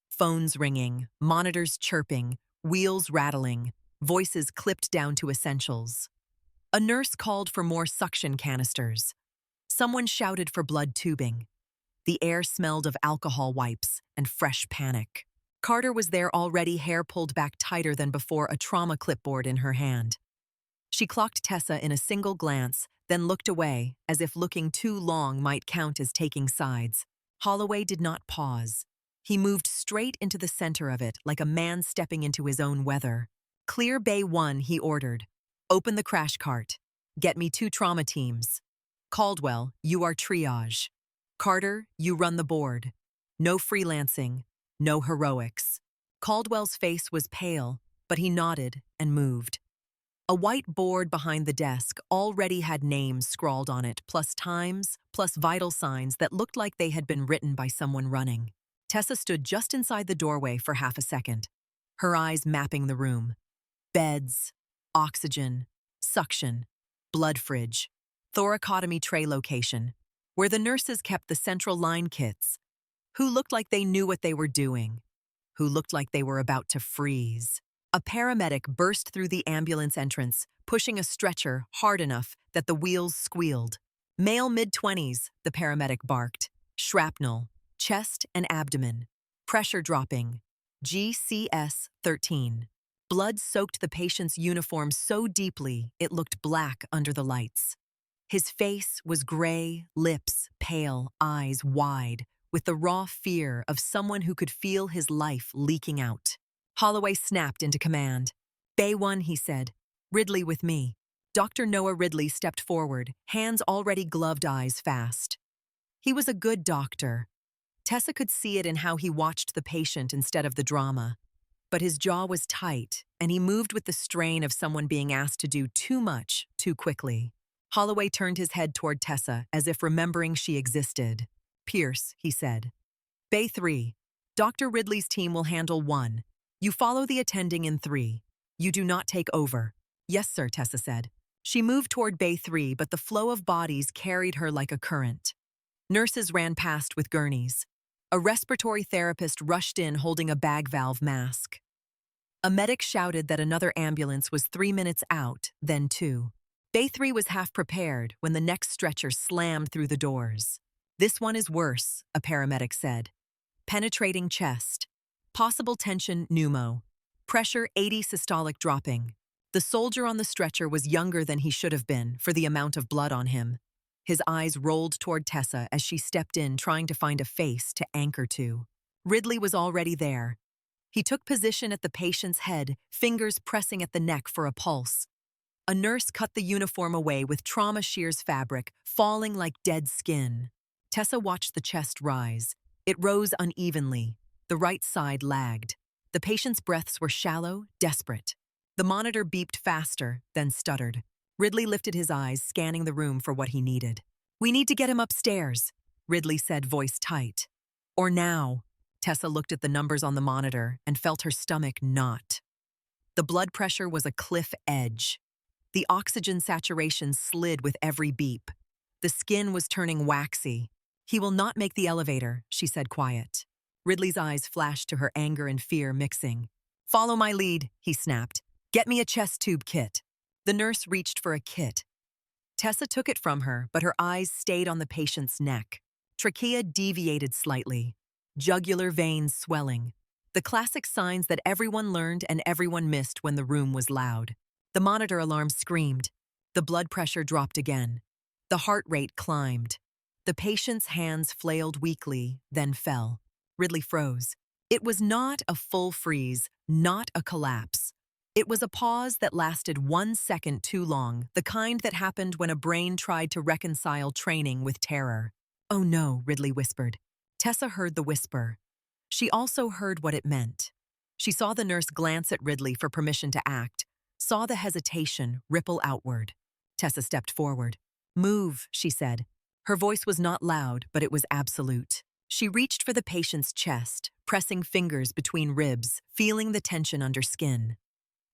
Phones ringing, monitors chirping, wheels rattling, voices clipped down to essentials. A nurse called for more suction canisters. Someone shouted for blood tubing. The air smelled of alcohol wipes and fresh panic. Carter was there already, hair pulled back tighter than before, a trauma clipboard in her hand. She clocked Tessa in a single glance, then looked away, as if looking too long might count as taking sides. Holloway did not pause. He moved straight into the center of it, like a man stepping into his own weather. "Clear Bay 1, he ordered. "Open the crash cart. Get me 2 trauma teams. Caldwell, you are triage. Carter, you run the board. No freelancing, no heroics." Caldwell's face was pale, but he nodded and moved. A white board behind the desk already had names scrawled on it, plus times, plus vital signs that looked like they had been written by someone running. Tessa stood just inside the doorway for half a second, her eyes mapping the room. Beds, oxygen, suction, blood fridge, thoracotomy tray location, where the nurses kept the central line kits, who looked like they knew what they were doing, who looked like they were about to freeze. A paramedic burst through the ambulance entrance, pushing a stretcher hard enough that the wheels squealed. "Male mid-20s, the paramedic barked. "Shrapnel, chest and abdomen. Pressure dropping. GCS 13. Blood soaked the patient's uniform so deeply it looked black under the lights. His face was gray, lips pale, eyes wide, with the raw fear of someone who could feel his life leaking out. Holloway snapped into command. "Bay 1, he said. "Ridley with me." Dr. Noah Ridley stepped forward, hands already gloved, eyes fast. He was a good doctor. Tessa could see it in how he watched the patient instead of the drama. But his jaw was tight, and he moved with the strain of someone being asked to do too much, too quickly. Holloway turned his head toward Tessa, as if remembering she existed. "Pierce," he said. "Bay 3. Dr. Ridley's team will handle 1. You follow the attending in 3. You do not take over." "Yes, sir," Tessa said. She moved toward Bay 3, but the flow of bodies carried her like a current. Nurses ran past with gurneys. A respiratory therapist rushed in holding a bag valve mask. A medic shouted that another ambulance was 3 minutes out, then 2. Bay 3 was half prepared when the next stretcher slammed through the doors. "This one is worse," a paramedic said. "Penetrating chest. Possible tension pneumo. Pressure 80 systolic dropping." The soldier on the stretcher was younger than he should have been for the amount of blood on him. His eyes rolled toward Tessa as she stepped in, trying to find a face to anchor to. Ridley was already there. He took position at the patient's head, fingers pressing at the neck for a pulse. A nurse cut the uniform away with trauma shears fabric, falling like dead skin. Tessa watched the chest rise. It rose unevenly. The right side lagged. The patient's breaths were shallow, desperate. The monitor beeped faster, then stuttered. Ridley lifted his eyes, scanning the room for what he needed. "We need to get him upstairs," Ridley said, voice tight. "Or now." Tessa looked at the numbers on the monitor and felt her stomach knot. The blood pressure was a cliff edge. The oxygen saturation slid with every beep. The skin was turning waxy. "He will not make the elevator," she said, quiet. Ridley's eyes flashed to her, anger and fear mixing. "Follow my lead," he snapped. "Get me a chest tube kit." The nurse reached for a kit. Tessa took it from her, but her eyes stayed on the patient's neck. Trachea deviated slightly. Jugular veins swelling. The classic signs that everyone learned and everyone missed when the room was loud. The monitor alarm screamed. The blood pressure dropped again. The heart rate climbed. The patient's hands flailed weakly, then fell. Ridley froze. It was not a full freeze, not a collapse. It was a pause that lasted 1 second too long, the kind that happened when a brain tried to reconcile training with terror. "Oh no," Ridley whispered. Tessa heard the whisper. She also heard what it meant. She saw the nurse glance at Ridley for permission to act, saw the hesitation ripple outward. Tessa stepped forward. "Move," she said. Her voice was not loud, but it was absolute. She reached for the patient's chest, pressing fingers between ribs, feeling the tension under skin.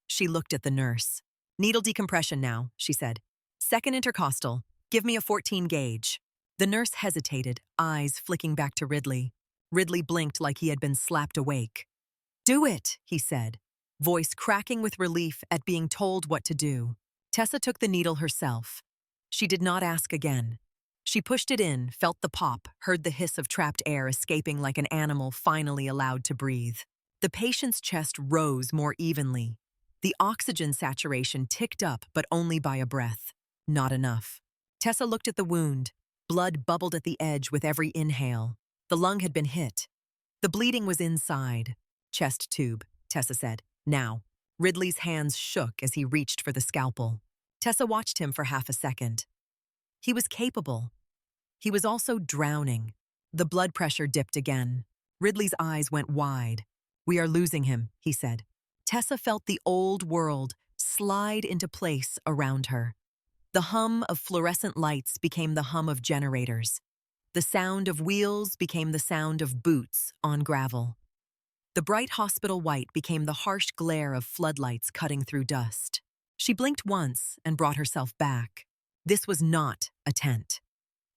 She looked at the nurse. "Needle decompression now," she said. "Second intercostal. Give me a 14 gauge. The nurse hesitated, eyes flicking back to Ridley. Ridley blinked like he had been slapped awake. "Do it," he said, voice cracking with relief at being told what to do. Tessa took the needle herself. She did not ask again. She pushed it in, felt the pop, heard the hiss of trapped air escaping like an animal finally allowed to breathe. The patient's chest rose more evenly. The oxygen saturation ticked up, but only by a breath. Not enough. Tessa looked at the wound. Blood bubbled at the edge with every inhale. The lung had been hit. The bleeding was inside. "Chest tube," Tessa said. "Now." Ridley's hands shook as he reached for the scalpel. Tessa watched him for half a second. He was capable. He was also drowning. The blood pressure dipped again. Ridley's eyes went wide. "We are losing him," he said. Tessa felt the old world slide into place around her. The hum of fluorescent lights became the hum of generators. The sound of wheels became the sound of boots on gravel. The bright hospital white became the harsh glare of floodlights cutting through dust. She blinked once and brought herself back. This was not a tent.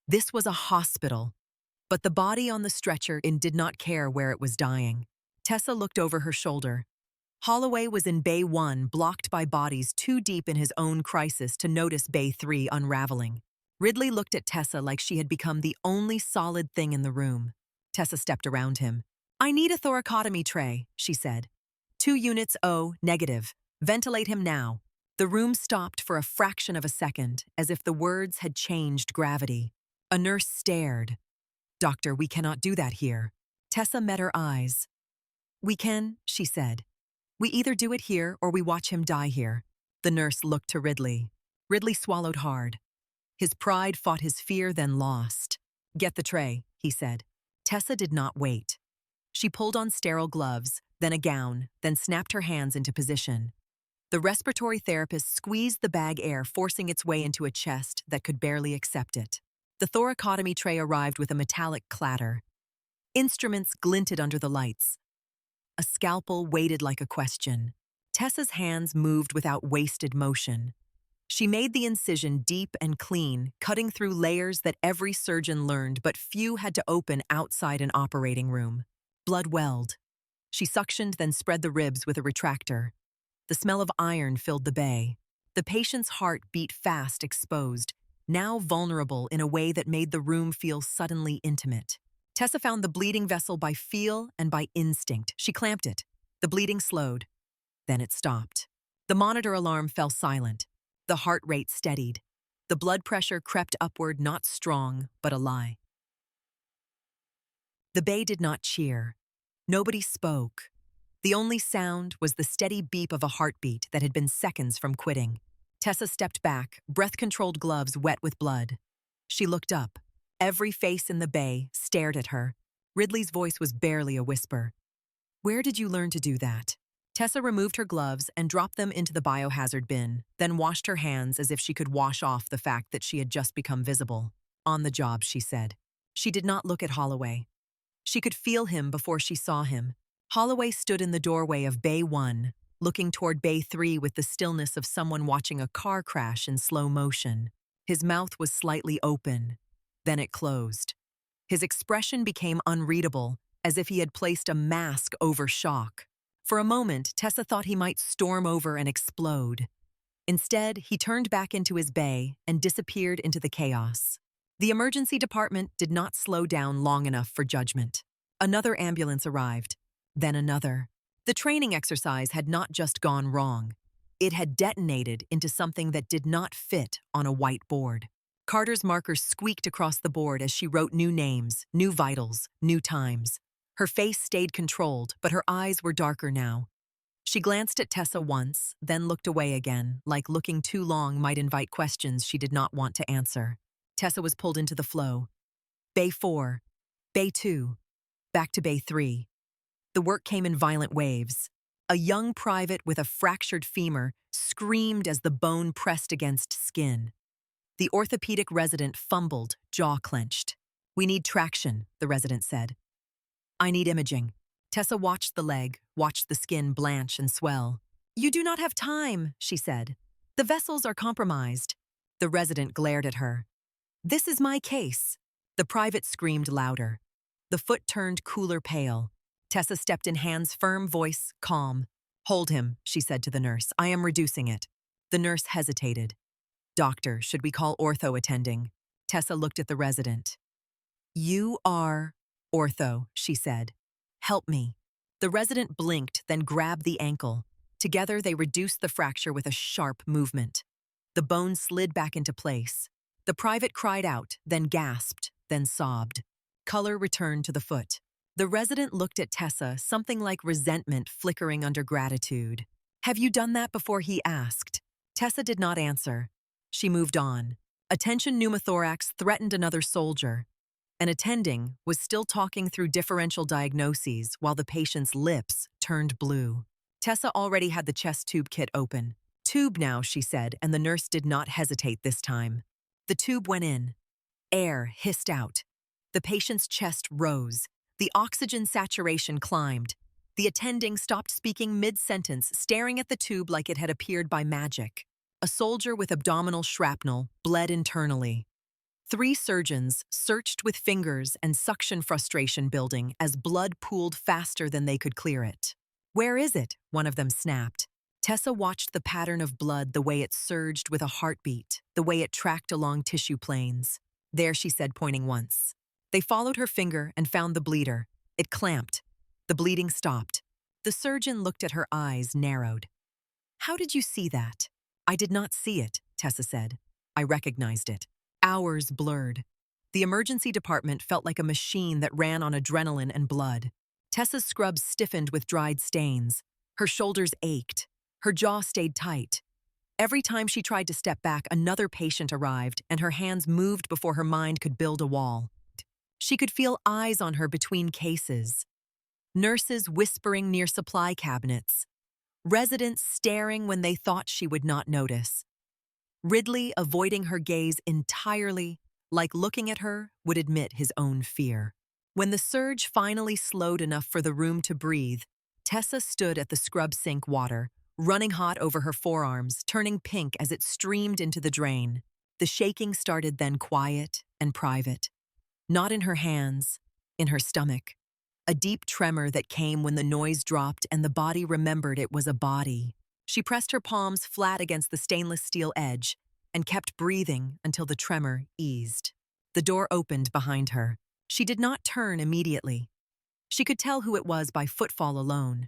This was a hospital. But the body on the stretcher did not care where it was dying. Tessa looked over her shoulder. Holloway was in Bay 1, blocked by bodies too deep in his own crisis to notice Bay 3 unraveling. Ridley looked at Tessa like she had become the only solid thing in the room. Tessa stepped around him. "I need a thoracotomy tray," she said. 2 units O, negative. Ventilate him now." The room stopped for a fraction of a second, as if the words had changed gravity. A nurse stared. "Doctor, we cannot do that here." Tessa met her eyes. "We can," she said. "We either do it here or we watch him die here." The nurse looked to Ridley. Ridley swallowed hard. His pride fought his fear, then lost. "Get the tray," he said. Tessa did not wait. She pulled on sterile gloves, then a gown, then snapped her hands into position. The respiratory therapist squeezed the bag air, forcing its way into a chest that could barely accept it. The thoracotomy tray arrived with a metallic clatter. Instruments glinted under the lights. A scalpel waited like a question. Tessa's hands moved without wasted motion. She made the incision deep and clean, cutting through layers that every surgeon learned but few had to open outside an operating room. Blood welled. She suctioned, then spread the ribs with a retractor. The smell of iron filled the bay. The patient's heart beat fast, exposed, now vulnerable in a way that made the room feel suddenly intimate. Tessa found the bleeding vessel by feel and by instinct. She clamped it. The bleeding slowed. Then it stopped. The monitor alarm fell silent. The heart rate steadied. The blood pressure crept upward, not strong, but a lie. The bay did not cheer. Nobody spoke. The only sound was the steady beep of a heartbeat that had been seconds from quitting. Tessa stepped back, breath-controlled gloves wet with blood. She looked up. Every face in the bay stared at her. Ridley's voice was barely a whisper. "Where did you learn to do that?" Tessa removed her gloves and dropped them into the biohazard bin, then washed her hands as if she could wash off the fact that she had just become visible. "On the job," she said. She did not look at Holloway. She could feel him before she saw him. Holloway stood in the doorway of Bay 1, looking toward Bay 3 with the stillness of someone watching a car crash in slow motion. His mouth was slightly open. Then it closed. His expression became unreadable, as if he had placed a mask over shock. For a moment, Tessa thought he might storm over and explode. Instead, he turned back into his bay and disappeared into the chaos. The emergency department did not slow down long enough for judgment. Another ambulance arrived, then another. The training exercise had not just gone wrong. It had detonated into something that did not fit on a white board. Carter's markers squeaked across the board as she wrote new names, new vitals, new times. Her face stayed controlled, but her eyes were darker now. She glanced at Tessa once, then looked away again, like looking too long might invite questions she did not want to answer. Tessa was pulled into the flow. Bay 4, Bay 2, back to Bay 3. The work came in violent waves. A young private with a fractured femur screamed as the bone pressed against skin. The orthopedic resident fumbled, jaw clenched. "We need traction," the resident said. "I need imaging." Tessa watched the leg, watched the skin blanch and swell. "You do not have time," she said. "The vessels are compromised." The resident glared at her. "This is my case." The private screamed louder. The foot turned cooler pale. Tessa stepped in, hands firm, voice calm. "Hold him," she said to the nurse. "I am reducing it." The nurse hesitated. "Doctor, should we call ortho attending?" Tessa looked at the resident. "You are ortho," she said. "Help me." The resident blinked, then grabbed the ankle. Together, they reduced the fracture with a sharp movement. The bone slid back into place. The private cried out, then gasped, then sobbed. Color returned to the foot. The resident looked at Tessa, something like resentment flickering under gratitude. "Have you done that before?" he asked. Tessa did not answer. She moved on. Attention pneumothorax threatened another soldier. An attending was still talking through differential diagnoses while the patient's lips turned blue. Tessa already had the chest tube kit open. "Tube now," she said, and the nurse did not hesitate this time. The tube went in. Air hissed out. The patient's chest rose. The oxygen saturation climbed. The attending stopped speaking mid-sentence, staring at the tube like it had appeared by magic. A soldier with abdominal shrapnel bled internally. 3 surgeons searched with fingers and suction frustration building as blood pooled faster than they could clear it. "Where is it?" one of them snapped. Tessa watched the pattern of blood, the way it surged with a heartbeat, the way it tracked along tissue planes. "There," she said, pointing once. They followed her finger and found the bleeder. It clamped. The bleeding stopped. The surgeon looked at her, eyes narrowed. "How did you see that?" "I did not see it," Tessa said. "I recognized it." Hours blurred. The emergency department felt like a machine that ran on adrenaline and blood. Tessa's scrubs stiffened with dried stains. Her shoulders ached. Her jaw stayed tight. Every time she tried to step back, another patient arrived, and her hands moved before her mind could build a wall. She could feel eyes on her between cases. Nurses whispering near supply cabinets. Residents staring when they thought she would not notice. Ridley avoiding her gaze entirely, like looking at her would admit his own fear. When the surge finally slowed enough for the room to breathe, Tessa stood at the scrub sink water, running hot over her forearms, turning pink as it streamed into the drain. The shaking started then, quiet and private. Not in her hands, in her stomach. A deep tremor that came when the noise dropped and the body remembered it was a body. She pressed her palms flat against the stainless steel edge and kept breathing until the tremor eased. The door opened behind her. She did not turn immediately. She could tell who it was by footfall alone.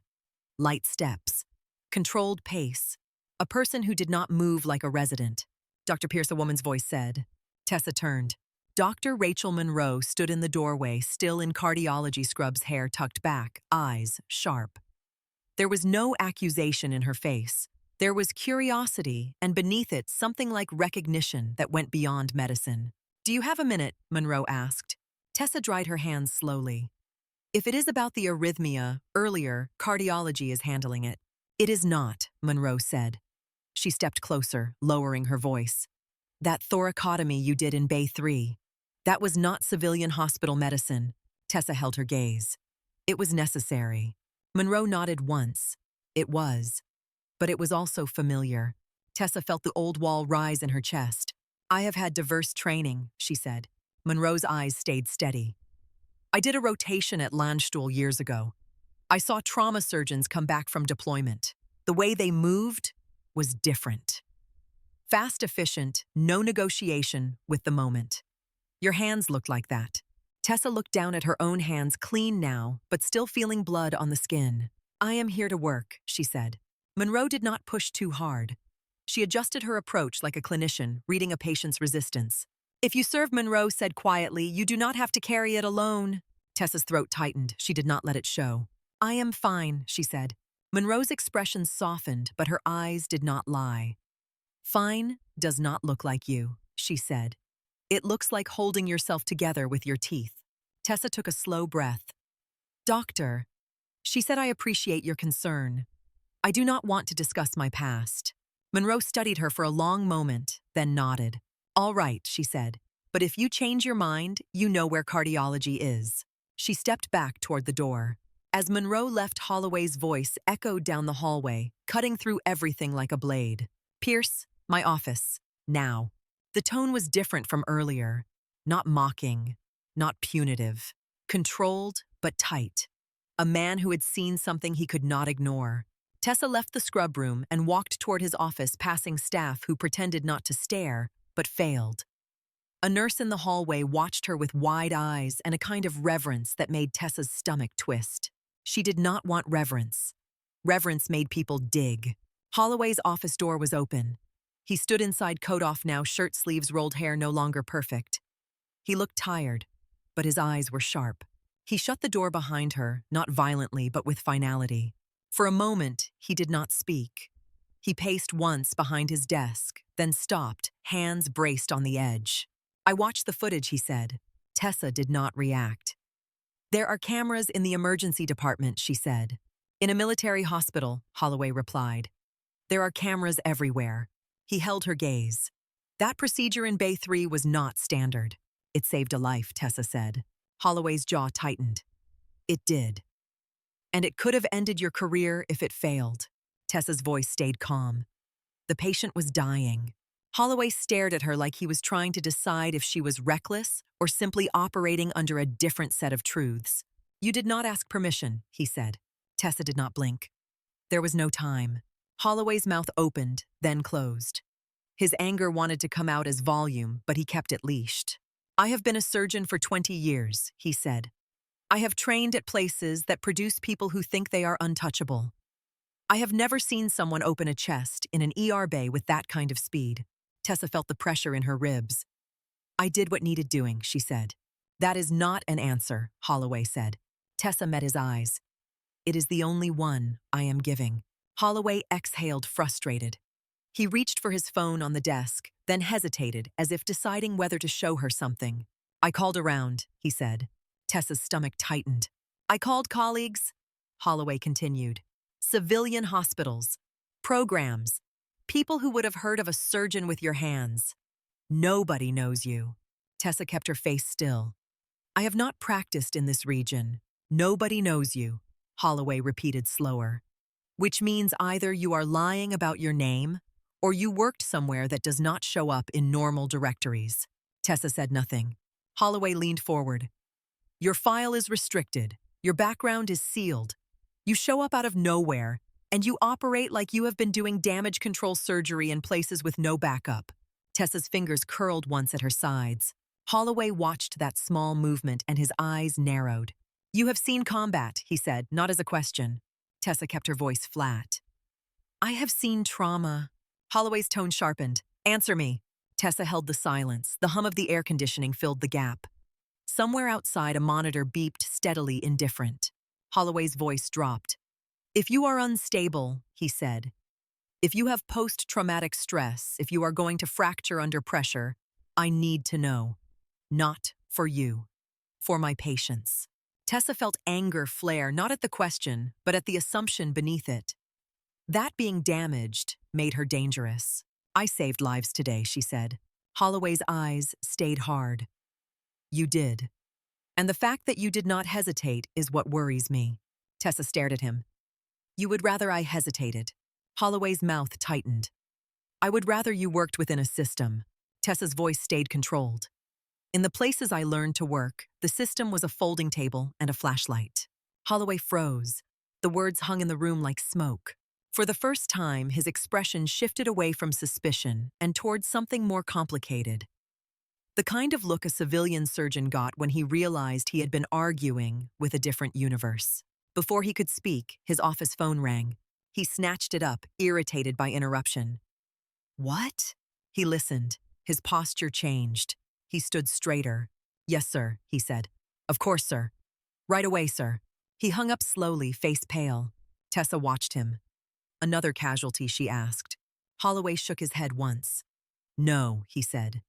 Light steps. Controlled pace. A person who did not move like a resident. "Dr. Pierce," a woman's voice said. Tessa turned. Dr. Rachel Monroe stood in the doorway, still in cardiology scrubs, hair tucked back, eyes sharp. There was no accusation in her face. There was curiosity, and beneath it, something like recognition that went beyond medicine. "Do you have a minute?" Monroe asked. Tessa dried her hands slowly. "If it is about the arrhythmia, earlier, cardiology is handling it." "It is not," Monroe said. She stepped closer, lowering her voice. "That thoracotomy you did in Bay 3, that was not civilian hospital medicine." Tessa held her gaze. "It was necessary." Monroe nodded once. It was. But it was also familiar. Tessa felt the old wall rise in her chest. "I have had diverse training," she said. Monroe's eyes stayed steady. "I did a rotation at Landstuhl years ago. I saw trauma surgeons come back from deployment. The way they moved was different. Fast, efficient, no negotiation with the moment. Your hands looked like that." Tessa looked down at her own hands, clean now, but still feeling blood on the skin. "I am here to work," she said. Monroe did not push too hard. She adjusted her approach like a clinician, reading a patient's resistance. "If you serve," Monroe said quietly, "you do not have to carry it alone." Tessa's throat tightened. She did not let it show. "I am fine," she said. Monroe's expression softened, but her eyes did not lie. "Fine does not look like you," she said. "It looks like holding yourself together with your teeth." Tessa took a slow breath. "Doctor," she said, "I appreciate your concern. I do not want to discuss my past." Monroe studied her for a long moment, then nodded. "All right," she said, "but if you change your mind, you know where cardiology is." She stepped back toward the door. As Monroe left, Holloway's voice echoed down the hallway, cutting through everything like a blade. "Pierce, my office, now." The tone was different from earlier. Not mocking, not punitive. Controlled, but tight. A man who had seen something he could not ignore. Tessa left the scrub room and walked toward his office, passing staff who pretended not to stare, but failed. A nurse in the hallway watched her with wide eyes and a kind of reverence that made Tessa's stomach twist. She did not want reverence. Reverence made people dig. Holloway's office door was open. He stood inside, coat off now, shirt sleeves rolled, hair no longer perfect. He looked tired, but his eyes were sharp. He shut the door behind her, not violently, but with finality. For a moment, he did not speak. He paced once behind his desk, then stopped, hands braced on the edge. "I watched the footage," he said. Tessa did not react. "There are cameras in the emergency department," she said. "In a military hospital," Holloway replied. "There are cameras everywhere." He held her gaze. "That procedure in Bay 3 was not standard." "It saved a life," Tessa said. Holloway's jaw tightened. "It did. And it could have ended your career if it failed." Tessa's voice stayed calm. "The patient was dying." Holloway stared at her like he was trying to decide if she was reckless or simply operating under a different set of truths. "You did not ask permission," he said. Tessa did not blink. There was no time. Holloway's mouth opened, then closed. His anger wanted to come out as volume, but he kept it leashed. "I have been a surgeon for 20 years, he said. "I have trained at places that produce people who think they are untouchable. I have never seen someone open a chest in an ER bay with that kind of speed." Tessa felt the pressure in her ribs. "I did what needed doing," she said. "That is not an answer," Holloway said. Tessa met his eyes. "It is the only one I am giving." Holloway exhaled, frustrated. He reached for his phone on the desk, then hesitated, as if deciding whether to show her something. "I called around," he said. Tessa's stomach tightened. "I called colleagues," Holloway continued. "Civilian hospitals, programs, people who would have heard of a surgeon with your hands. Nobody knows you." Tessa kept her face still. "I have not practiced in this region. Nobody knows you," Holloway repeated slower. "Which means either you are lying about your name, or you worked somewhere that does not show up in normal directories." Tessa said nothing. Holloway leaned forward. "Your file is restricted. Your background is sealed. You show up out of nowhere, and you operate like you have been doing damage control surgery in places with no backup." Tessa's fingers curled once at her sides. Holloway watched that small movement, and his eyes narrowed. "You have seen combat," he said, not as a question. Tessa kept her voice flat. "I have seen trauma." Holloway's tone sharpened. "Answer me." Tessa held the silence. The hum of the air conditioning filled the gap. Somewhere outside, a monitor beeped, steadily indifferent. Holloway's voice dropped. "If you are unstable," he said, "if you have post-traumatic stress, if you are going to fracture under pressure, I need to know. Not for you. For my patients." Tessa felt anger flare, not at the question, but at the assumption beneath it. That being damaged made her dangerous. "I saved lives today," she said. Holloway's eyes stayed hard. "You did. And the fact that you did not hesitate is what worries me." Tessa stared at him. "You would rather I hesitated." Holloway's mouth tightened. "I would rather you worked within a system." Tessa's voice stayed controlled. "In the places I learned to work, the system was a folding table and a flashlight." Holloway froze. The words hung in the room like smoke. For the first time, his expression shifted away from suspicion and towards something more complicated. The kind of look a civilian surgeon got when he realized he had been arguing with a different universe. Before he could speak, his office phone rang. He snatched it up, irritated by interruption. "What?" He listened. His posture changed. He stood straighter. "Yes, sir," he said. "Of course, sir. Right away, sir." He hung up slowly, face pale. Tessa watched him. Another casualty, she asked. Holloway shook his head once. No, he said.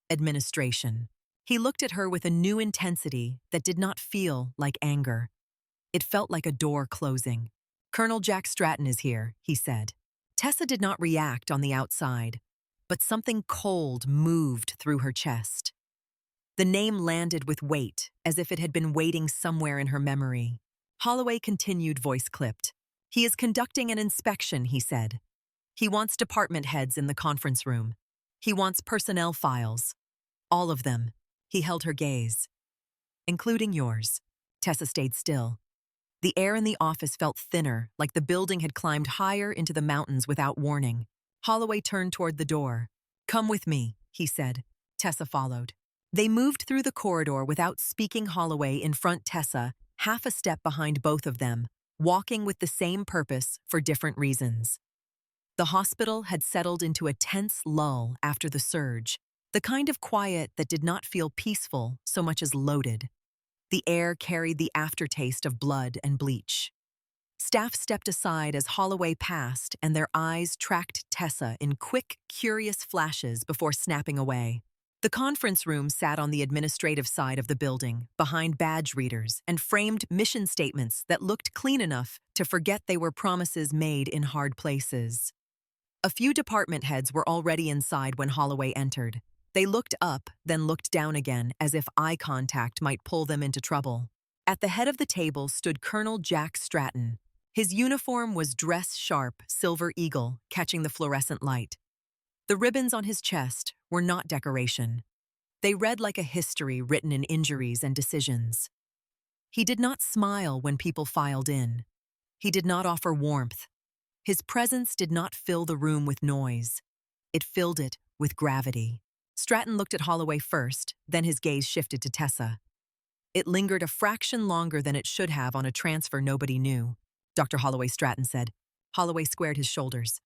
Administration. He looked at her with a new intensity that did not feel like anger. It felt like a door closing. Colonel Jack Stratton is here, he said. Tessa did not react on the outside, but something cold moved through her chest. The name landed with weight, as if it had been waiting somewhere in her memory. Holloway continued, voice clipped. He is conducting an inspection, he said. He wants department heads in the conference room. He wants personnel files. All of them. He held her gaze. Including yours. Tessa stayed still. The air in the office felt thinner, like the building had climbed higher into the mountains without warning. Holloway turned toward the door. Come with me, he said. Tessa followed. They moved through the corridor without speaking. Holloway in front, Tessa, half a step behind both of them, walking with the same purpose for different reasons. The hospital had settled into a tense lull after the surge, the kind of quiet that did not feel peaceful so much as loaded. The air carried the aftertaste of blood and bleach. Staff stepped aside as Holloway passed, and their eyes tracked Tessa in quick, curious flashes before snapping away. The conference room sat on the administrative side of the building, behind badge readers and framed mission statements that looked clean enough to forget they were promises made in hard places. A few department heads were already inside when Holloway entered. They looked up, then looked down again, as if eye contact might pull them into trouble. At the head of the table stood Colonel Jack Stratton. His uniform was dress-sharp silver eagle, catching the fluorescent light. The ribbons on his chest were not decoration. They read like a history written in injuries and decisions. He did not smile when people filed in. He did not offer warmth. His presence did not fill the room with noise. It filled it with gravity. Stratton looked at Holloway first, then his gaze shifted to Tessa. It lingered a fraction longer than it should have on a transfer nobody knew. Dr. Holloway, Stratton said. Holloway squared his shoulders.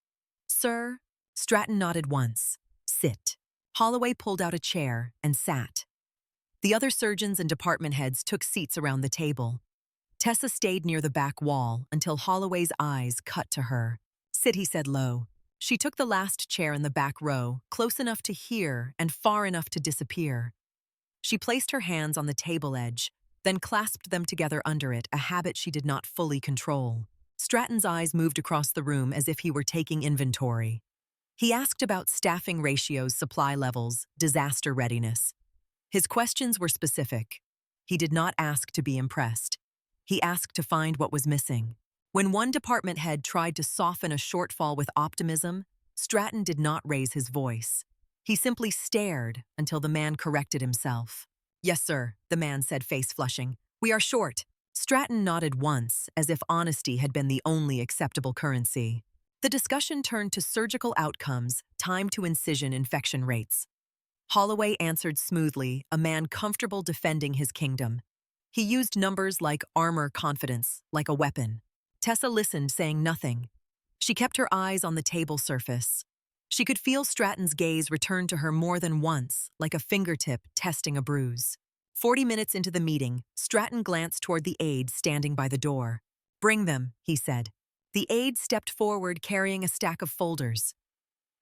Sir? Stratton nodded once. Sit. Holloway pulled out a chair and sat. The other surgeons and department heads took seats around the table. Tessa stayed near the back wall until Holloway's eyes cut to her. Sit, he said low. She took the last chair in the back row, close enough to hear and far enough to disappear. She placed her hands on the table edge, then clasped them together under it, a habit she did not fully control. Stratton's eyes moved across the room as if he were taking inventory. He asked about staffing ratios, supply levels, disaster readiness. His questions were specific. He did not ask to be impressed. He asked to find what was missing. When one department head tried to soften a shortfall with optimism, Stratton did not raise his voice. He simply stared until the man corrected himself. Yes, sir, the man said, face flushing. We are short. Stratton nodded once, as if honesty had been the only acceptable currency. The discussion turned to surgical outcomes, time to incision, infection rates. Holloway answered smoothly, a man comfortable defending his kingdom. He used numbers like armor confidence, like a weapon. Tessa listened, saying nothing. She kept her eyes on the table surface. She could feel Stratton's gaze return to her more than once, like a fingertip testing a bruise. 40 minutes into the meeting, Stratton glanced toward the aide standing by the door. Bring them, he said. The aide stepped forward carrying a stack of folders.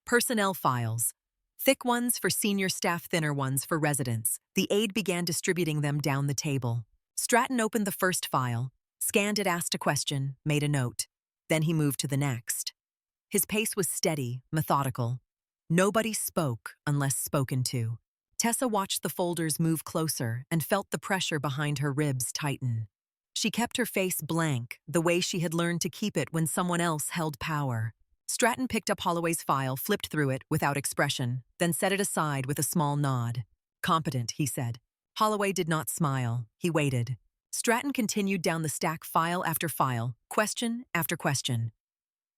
Personnel files. Thick ones for senior staff, thinner ones for residents. The aide began distributing them down the table. Stratton opened the first file, scanned it, asked a question, made a note. Then he moved to the next. His pace was steady, methodical. Nobody spoke unless spoken to. Tessa watched the folders move closer and felt the pressure behind her ribs tighten. She kept her face blank, the way she had learned to keep it when someone else held power. Stratton picked up Holloway's file, flipped through it without expression, then set it aside with a small nod. Competent, he said. Holloway did not smile. He waited. Stratton continued down the stack, file after file, question after question.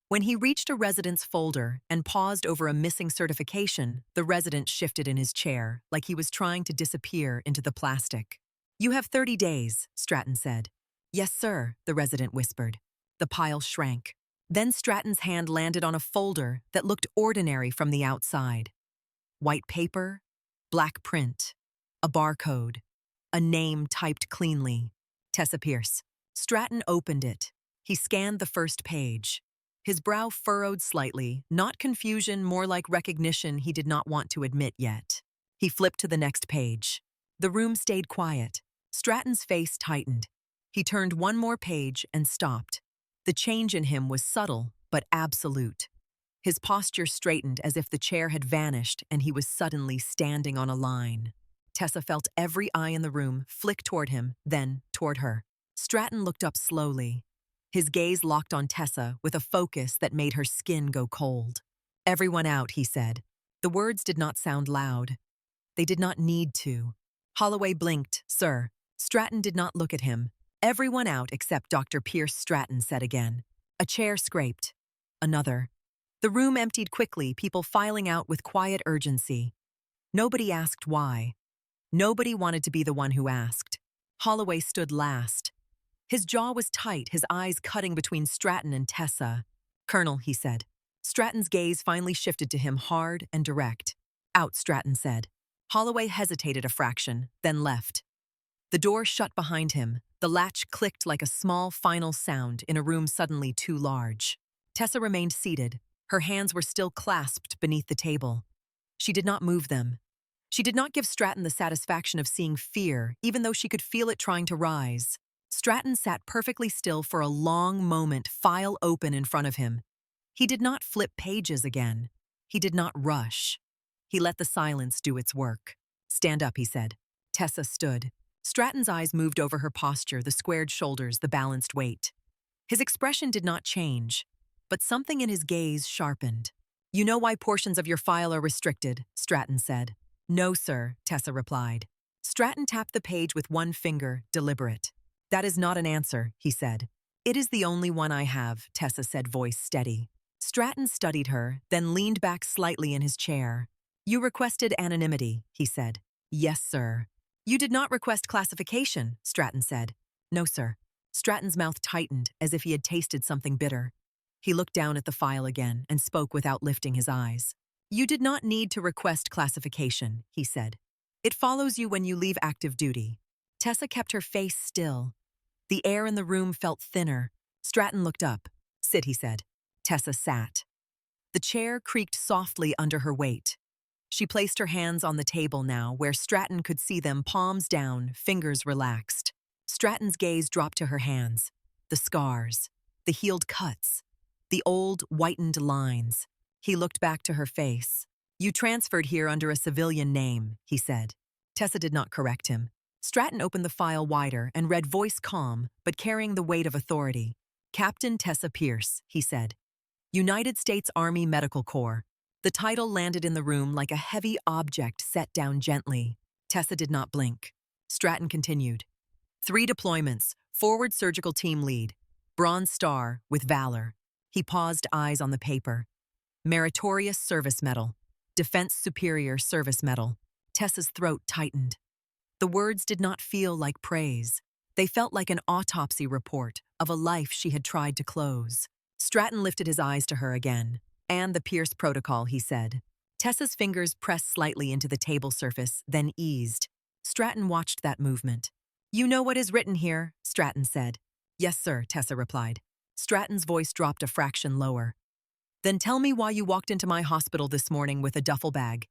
When he reached a resident's folder and paused over a missing certification, the resident shifted in his chair, like he was trying to disappear into the plastic. You have 30 days, Stratton said. Yes, sir, the resident whispered. The pile shrank. Then Stratton's hand landed on a folder that looked ordinary from the outside. White paper, black print, a barcode, a name typed cleanly. Tessa Pierce. Stratton opened it. He scanned the first page. His brow furrowed slightly, not confusion, more like recognition he did not want to admit yet. He flipped to the next page. The room stayed quiet. Stratton's face tightened. He turned one more page and stopped. The change in him was subtle, but absolute. His posture straightened as if the chair had vanished and he was suddenly standing on a line. Tessa felt every eye in the room flick toward him, then toward her. Stratton looked up slowly. His gaze locked on Tessa with a focus that made her skin go cold. "Everyone out," he said. The words did not sound loud. They did not need to. Holloway blinked. "Sir." Stratton did not look at him. "Everyone out except Dr. Pierce," Stratton said again. A chair scraped. Another. The room emptied quickly, people filing out with quiet urgency. Nobody asked why. Nobody wanted to be the one who asked. Holloway stood last. His jaw was tight, his eyes cutting between Stratton and Tessa. "Colonel," he said. Stratton's gaze finally shifted to him, hard and direct. "Out," Stratton said. Holloway hesitated a fraction, then left. The door shut behind him. The latch clicked like a small final sound in a room suddenly too large. Tessa remained seated. Her hands were still clasped beneath the table. She did not move them. She did not give Stratton the satisfaction of seeing fear, even though she could feel it trying to rise. Stratton sat perfectly still for a long moment, file open in front of him. He did not flip pages again. He did not rush. He let the silence do its work. "Stand up," he said. Tessa stood. Stratton's eyes moved over her posture, the squared shoulders, the balanced weight. His expression did not change, but something in his gaze sharpened. "You know why portions of your file are restricted," Stratton said. "No, sir," Tessa replied. Stratton tapped the page with one finger, deliberate. "That is not an answer," he said. "It is the only one I have," Tessa said, voice steady. Stratton studied her, then leaned back slightly in his chair. "You requested anonymity," he said. "Yes, sir." "You did not request classification," Stratton said. "No, sir." Stratton's mouth tightened as if he had tasted something bitter. He looked down at the file again and spoke without lifting his eyes. "You did not need to request classification," he said. "It follows you when you leave active duty." Tessa kept her face still. The air in the room felt thinner. Stratton looked up. "Sit," he said. Tessa sat. The chair creaked softly under her weight. She placed her hands on the table now, where Stratton could see them, palms down, fingers relaxed. Stratton's gaze dropped to her hands. The scars, the healed cuts, the old, whitened lines. He looked back to her face. "You transferred here under a civilian name," he said. Tessa did not correct him. Stratton opened the file wider and read, voice calm, but carrying the weight of authority. "Captain Tessa Pierce," he said. "United States Army Medical Corps." The title landed in the room like a heavy object set down gently. Tessa did not blink. Stratton continued. 3 deployments, forward surgical team lead. Bronze Star with valor. He paused, eyes on the paper. Meritorious Service Medal. Defense Superior Service Medal. Tessa's throat tightened. The words did not feel like praise. They felt like an autopsy report of a life she had tried to close. Stratton lifted his eyes to her again. "And the Pierce Protocol," he said. Tessa's fingers pressed slightly into the table surface, then eased. Stratton watched that movement. "You know what is written here," Stratton said. "Yes, sir," Tessa replied. Stratton's voice dropped a fraction lower. "Then tell me why you walked into my hospital this morning with a duffel bag.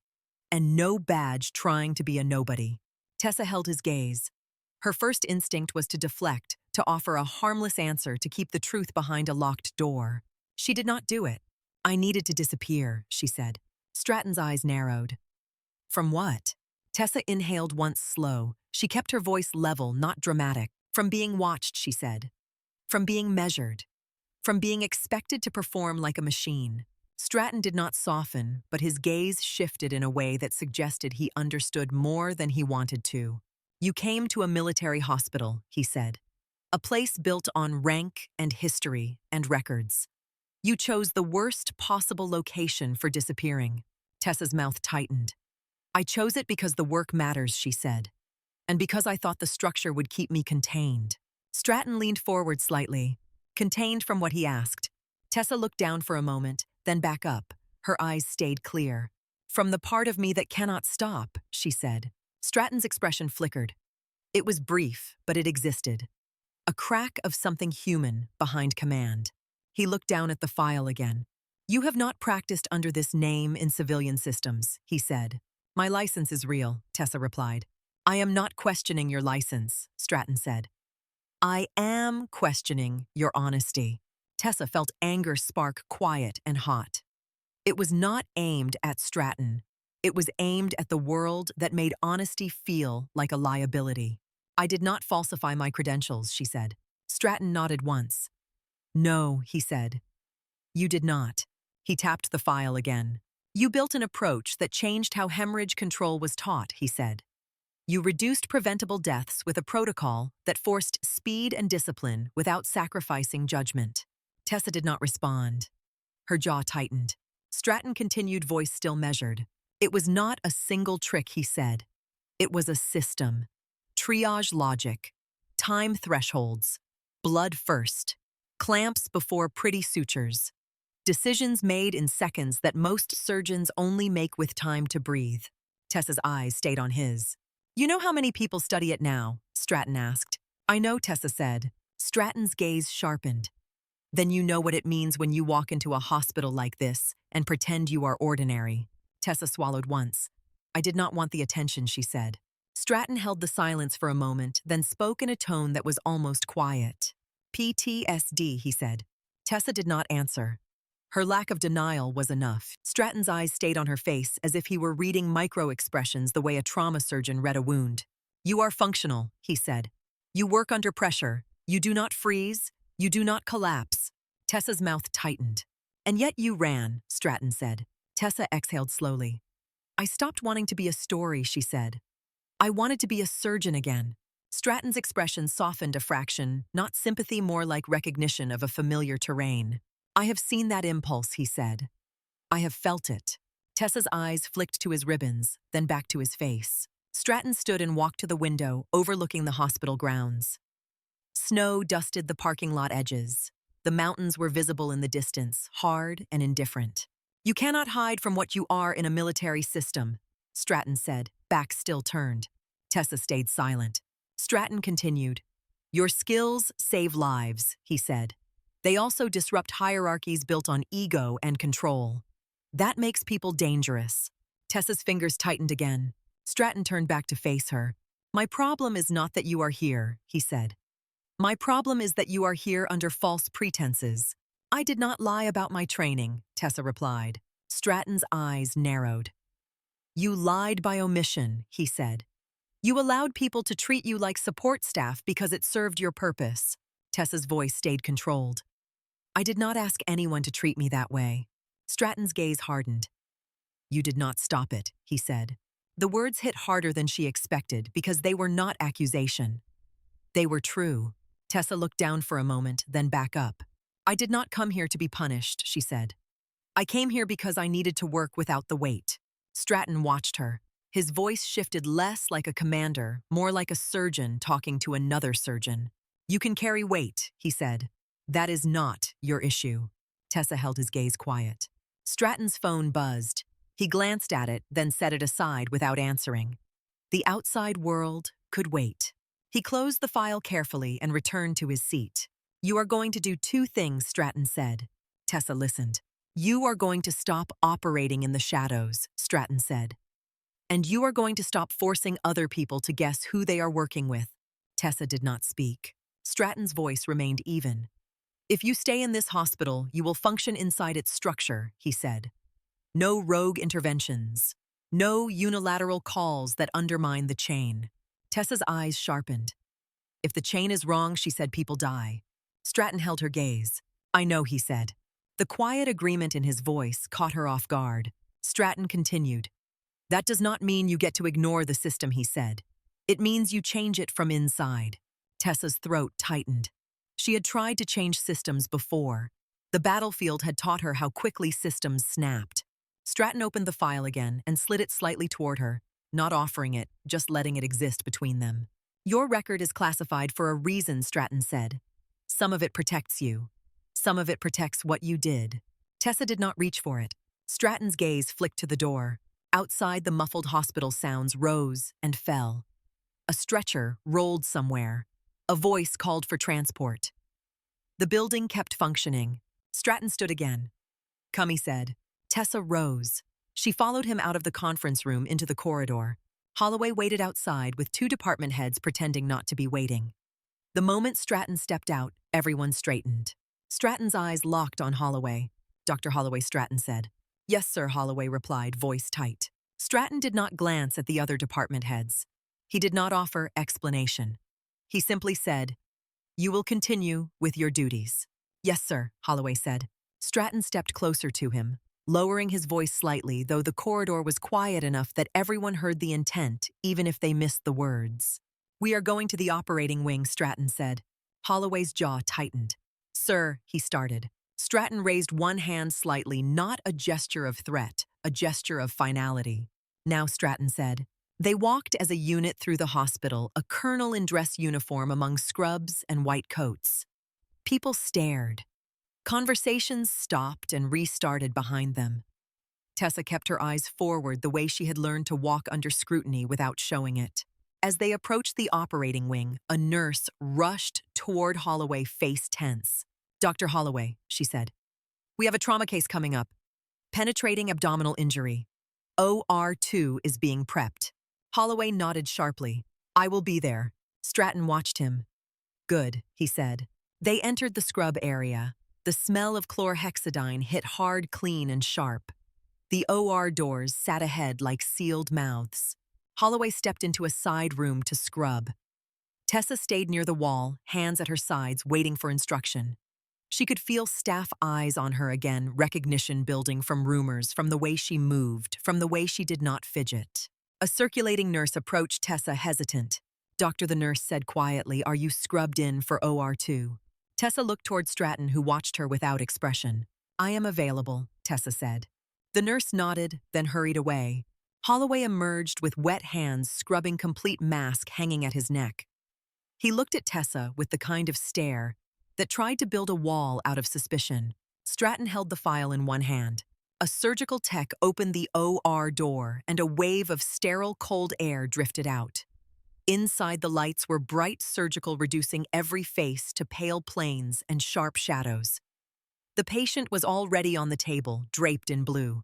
And no badge, trying to be a nobody." Tessa held his gaze. Her first instinct was to deflect, to offer a harmless answer, to keep the truth behind a locked door. She did not do it. "I needed to disappear," she said. Stratton's eyes narrowed. "From what?" Tessa inhaled once slow. She kept her voice level, not dramatic. "From being watched," she said. "From being measured. From being expected to perform like a machine." Stratton did not soften, but his gaze shifted in a way that suggested he understood more than he wanted to. "You came to a military hospital," he said. "A place built on rank and history and records. You chose the worst possible location for disappearing." Tessa's mouth tightened. "I chose it because the work matters," she said. "And because I thought the structure would keep me contained." Stratton leaned forward slightly. "Contained from what?" he asked. Tessa looked down for a moment, then back up. Her eyes stayed clear. "From the part of me that cannot stop," she said. Stratton's expression flickered. It was brief, but it existed. a crack of something human behind command. He looked down at the file again. "You have not practiced under this name in civilian systems," he said. "My license is real," Tessa replied. "I am not questioning your license," Stratton said. "I am questioning your honesty." Tessa felt anger spark quiet and hot. It was not aimed at Stratton. It was aimed at the world that made honesty feel like a liability. "I did not falsify my credentials," she said. Stratton nodded once. "No," he said. "You did not." He tapped the file again. "You built an approach that changed how hemorrhage control was taught," he said. "You reduced preventable deaths with a protocol that forced speed and discipline without sacrificing judgment." Tessa did not respond. Her jaw tightened. Stratton continued, voice still measured. "It was not a single trick," he said. "It was a system. Triage logic, time thresholds, blood first, clamps before pretty sutures, decisions made in seconds that most surgeons only make with time to breathe." Tessa's eyes stayed on his. "You know how many people study it now?" Stratton asked. "I know," Tessa said. Stratton's gaze sharpened. "Then you know what it means when you walk into a hospital like this and pretend you are ordinary." Tessa swallowed once. "I did not want the attention," she said. Stratton held the silence for a moment, then spoke in a tone that was almost quiet. "PTSD," he said. Tessa did not answer. Her lack of denial was enough. Stratton's eyes stayed on her face as if he were reading micro-expressions the way a trauma surgeon read a wound. "You are functional," he said. "You work under pressure. You do not freeze. You do not collapse." Tessa's mouth tightened. "And yet you ran," Stratton said. Tessa exhaled slowly. "I stopped wanting to be a story," she said. "I wanted to be a surgeon again." Stratton's expression softened a fraction, not sympathy, more like recognition of a familiar terrain. "I have seen that impulse," he said. "I have felt it." Tessa's eyes flicked to his ribbons, then back to his face. Stratton stood and walked to the window, overlooking the hospital grounds. Snow dusted the parking lot edges. The mountains were visible in the distance, hard and indifferent. "You cannot hide from what you are in a military system," Stratton said, back still turned. Tessa stayed silent. Stratton continued. "Your skills save lives," he said. "They also disrupt hierarchies built on ego and control. That makes people dangerous." Tessa's fingers tightened again. Stratton turned back to face her. "My problem is not that you are here," he said. "My problem is that you are here under false pretenses." "I did not lie about my training," Tessa replied. Stratton's eyes narrowed. "You lied by omission," he said. "You allowed people to treat you like support staff because it served your purpose." Tessa's voice stayed controlled. "I did not ask anyone to treat me that way." Stratton's gaze hardened. "You did not stop it," he said. The words hit harder than she expected because they were not accusation. They were true. Tessa looked down for a moment, then back up. "I did not come here to be punished," she said. "I came here because I needed to work without the weight." Stratton watched her. His voice shifted less like a commander, more like a surgeon talking to another surgeon. "You can carry weight," he said. "That is not your issue." Tessa held his gaze quiet. Stratton's phone buzzed. He glanced at it, then set it aside without answering. The outside world could wait. He closed the file carefully and returned to his seat. "You are going to do two things," Stratton said. Tessa listened. "You are going to stop operating in the shadows," Stratton said. "And you are going to stop forcing other people to guess who they are working with." Tessa did not speak. Stratton's voice remained even. "If you stay in this hospital, you will function inside its structure," he said. "No rogue interventions. No unilateral calls that undermine the chain." Tessa's eyes sharpened. "If the chain is wrong," she said, "people die." Stratton held her gaze. "I know," he said. The quiet agreement in his voice caught her off guard. Stratton continued. "That does not mean you get to ignore the system," he said. "It means you change it from inside." Tessa's throat tightened. She had tried to change systems before. The battlefield had taught her how quickly systems snapped. Stratton opened the file again and slid it slightly toward her, not offering it, just letting it exist between them. "Your record is classified for a reason," Stratton said. "Some of it protects you. Some of it protects what you did." Tessa did not reach for it. Stratton's gaze flicked to the door. Outside, the muffled hospital sounds rose and fell. A stretcher rolled somewhere. A voice called for transport. The building kept functioning. Stratton stood again. "Come," he said. Tessa rose. She followed him out of the conference room into the corridor. Holloway waited outside with two department heads pretending not to be waiting. The moment Stratton stepped out, everyone straightened. Stratton's eyes locked on Holloway. "Dr. Holloway," Stratton said. "Yes, sir," Holloway replied, voice tight. Stratton did not glance at the other department heads. He did not offer explanation. He simply said, "You will continue with your duties." "Yes, sir," Holloway said. Stratton stepped closer to him, lowering his voice slightly, though the corridor was quiet enough that everyone heard the intent, even if they missed the words. "We are going to the operating wing," Stratton said. Holloway's jaw tightened. "Sir," he started. Stratton raised one hand slightly, not a gesture of threat, a gesture of finality. "Now," Stratton said. They walked as a unit through the hospital, a colonel in dress uniform among scrubs and white coats. People stared. Conversations stopped and restarted behind them. Tessa kept her eyes forward the way she had learned to walk under scrutiny without showing it. As they approached the operating wing, a nurse rushed toward Holloway, face tense. "Dr. Holloway," she said, "we have a trauma case coming up. Penetrating abdominal injury. OR2 is being prepped." Holloway nodded sharply. "I will be there." Stratton watched him. "Good," he said. They entered the scrub area. The smell of chlorhexidine hit hard, clean, and sharp. The OR doors sat ahead like sealed mouths. Holloway stepped into a side room to scrub. Tessa stayed near the wall, hands at her sides, waiting for instruction. She could feel staff eyes on her again, recognition building from rumors, from the way she moved, from the way she did not fidget. A circulating nurse approached Tessa, hesitant. "Doctor," the nurse said quietly, "are you scrubbed in for OR2? Tessa looked toward Stratton, who watched her without expression. "I am available," Tessa said. The nurse nodded, then hurried away. Holloway emerged with wet hands scrubbing complete mask hanging at his neck. He looked at Tessa with the kind of stare that tried to build a wall out of suspicion. Stratton held the file in one hand. A surgical tech opened the OR door, and a wave of sterile cold air drifted out. Inside, the lights were bright surgical, reducing every face to pale planes and sharp shadows. The patient was already on the table, draped in blue.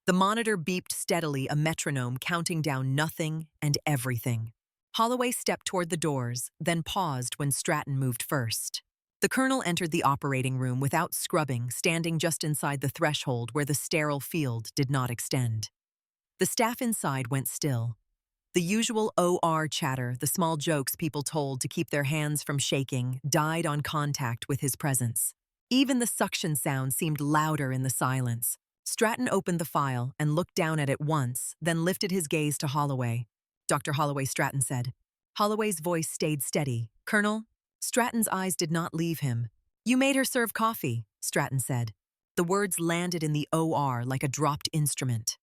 The monitor beeped steadily, a metronome counting down nothing and everything. Holloway stepped toward the doors, then paused when Stratton moved first. The colonel entered the operating room without scrubbing, standing just inside the threshold where the sterile field did not extend. The staff inside went still. The usual OR chatter, the small jokes people told to keep their hands from shaking, died on contact with his presence. Even the suction sound seemed louder in the silence. Stratton opened the file and looked down at it once, then lifted his gaze to Holloway. "Dr. Holloway," Stratton said. Holloway's voice stayed steady. "Colonel?" Stratton's eyes did not leave him. "You made her serve coffee," Stratton said. The words landed in the OR like a dropped instrument.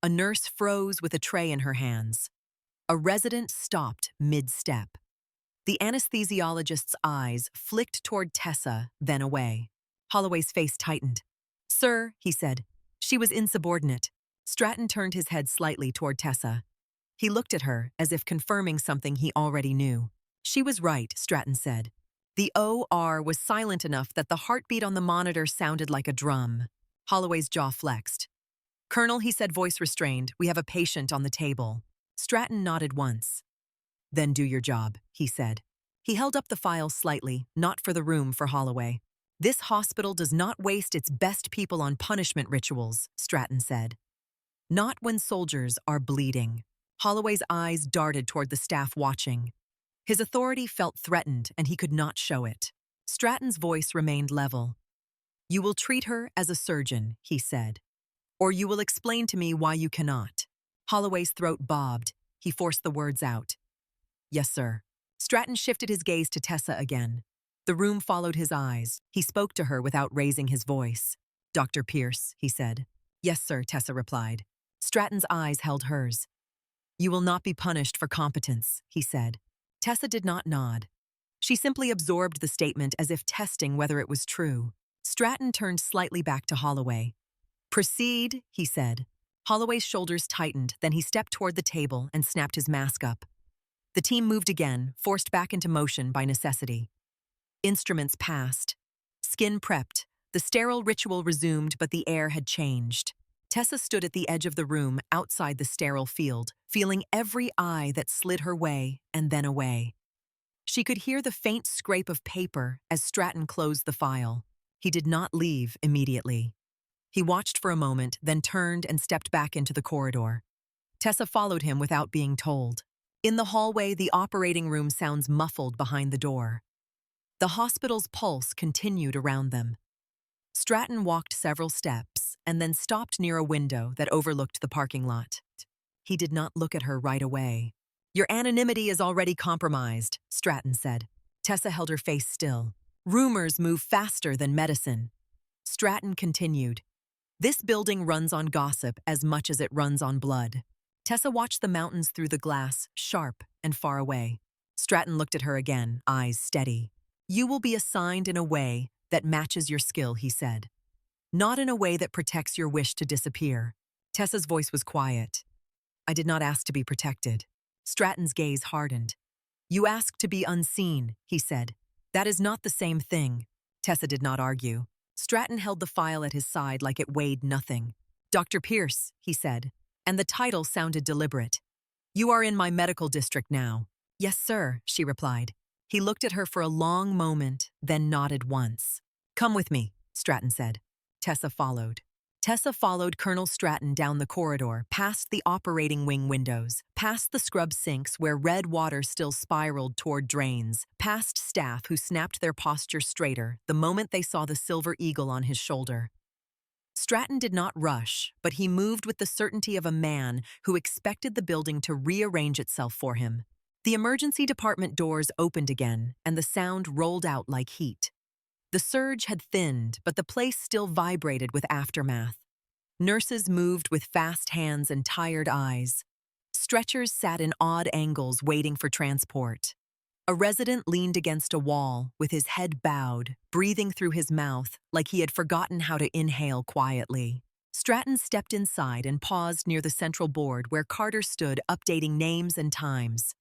A nurse froze with a tray in her hands. A resident stopped mid-step. The anesthesiologist's eyes flicked toward Tessa, then away. Holloway's face tightened. "Sir," he said. She was insubordinate. Stratton turned his head slightly toward Tessa. He looked at her, as if confirming something he already knew. "She was right," Stratton said. The OR was silent enough that the heartbeat on the monitor sounded like a drum. Holloway's jaw flexed. "Colonel," he said, voice restrained, "we have a patient on the table." Stratton nodded once. "Then do your job," he said. He held up the file slightly, not for the room, for Holloway. "This hospital does not waste its best people on punishment rituals," Stratton said. "Not when soldiers are bleeding." Holloway's eyes darted toward the staff watching. His authority felt threatened, and he could not show it. Stratton's voice remained level. "You will treat her as a surgeon," he said. "Or you will explain to me why you cannot." Holloway's throat bobbed. He forced the words out. "Yes, sir." Stratton shifted his gaze to Tessa again. The room followed his eyes. He spoke to her without raising his voice. "Dr. Pierce," he said. "Yes, sir," Tessa replied. Stratton's eyes held hers. "You will not be punished for competence," he said. Tessa did not nod. She simply absorbed the statement as if testing whether it was true. Stratton turned slightly back to Holloway. "Proceed," he said. Holloway's shoulders tightened, then he stepped toward the table and snapped his mask up. The team moved again, forced back into motion by necessity. Instruments passed. Skin prepped. The sterile ritual resumed, but the air had changed. Tessa stood at the edge of the room outside the sterile field, feeling every eye that slid her way and then away. She could hear the faint scrape of paper as Stratton closed the file. He did not leave immediately. He watched for a moment, then turned and stepped back into the corridor. Tessa followed him without being told. In the hallway, the operating room sounds muffled behind the door. The hospital's pulse continued around them. Stratton walked several steps and then stopped near a window that overlooked the parking lot. He did not look at her right away. "Your anonymity is already compromised," Stratton said. Tessa held her face still. "Rumors move faster than medicine." Stratton continued. "This building runs on gossip as much as it runs on blood." Tessa watched the mountains through the glass, sharp and far away. Stratton looked at her again, eyes steady. "You will be assigned in a way that matches your skill," he said. "Not in a way that protects your wish to disappear." Tessa's voice was quiet. "I did not ask to be protected." Stratton's gaze hardened. "You asked to be unseen," he said. "That is not the same thing." Tessa did not argue. Stratton held the file at his side like it weighed nothing. "Dr. Pierce," he said, and the title sounded deliberate. "You are in my medical district now." "Yes, sir," she replied. He looked at her for a long moment, then nodded once. "Come with me," Stratton said. Tessa followed. Tessa followed Colonel Stratton down the corridor, past the operating wing windows, past the scrub sinks where red water still spiraled toward drains, past staff who snapped their posture straighter the moment they saw the silver eagle on his shoulder. Stratton did not rush, but he moved with the certainty of a man who expected the building to rearrange itself for him. The emergency department doors opened again, and the sound rolled out like heat. The surge had thinned, but the place still vibrated with aftermath. Nurses moved with fast hands and tired eyes. Stretchers sat in odd angles waiting for transport. A resident leaned against a wall, with his head bowed, breathing through his mouth like he had forgotten how to inhale quietly. Stratton stepped inside and paused near the central board where Carter stood updating names and times.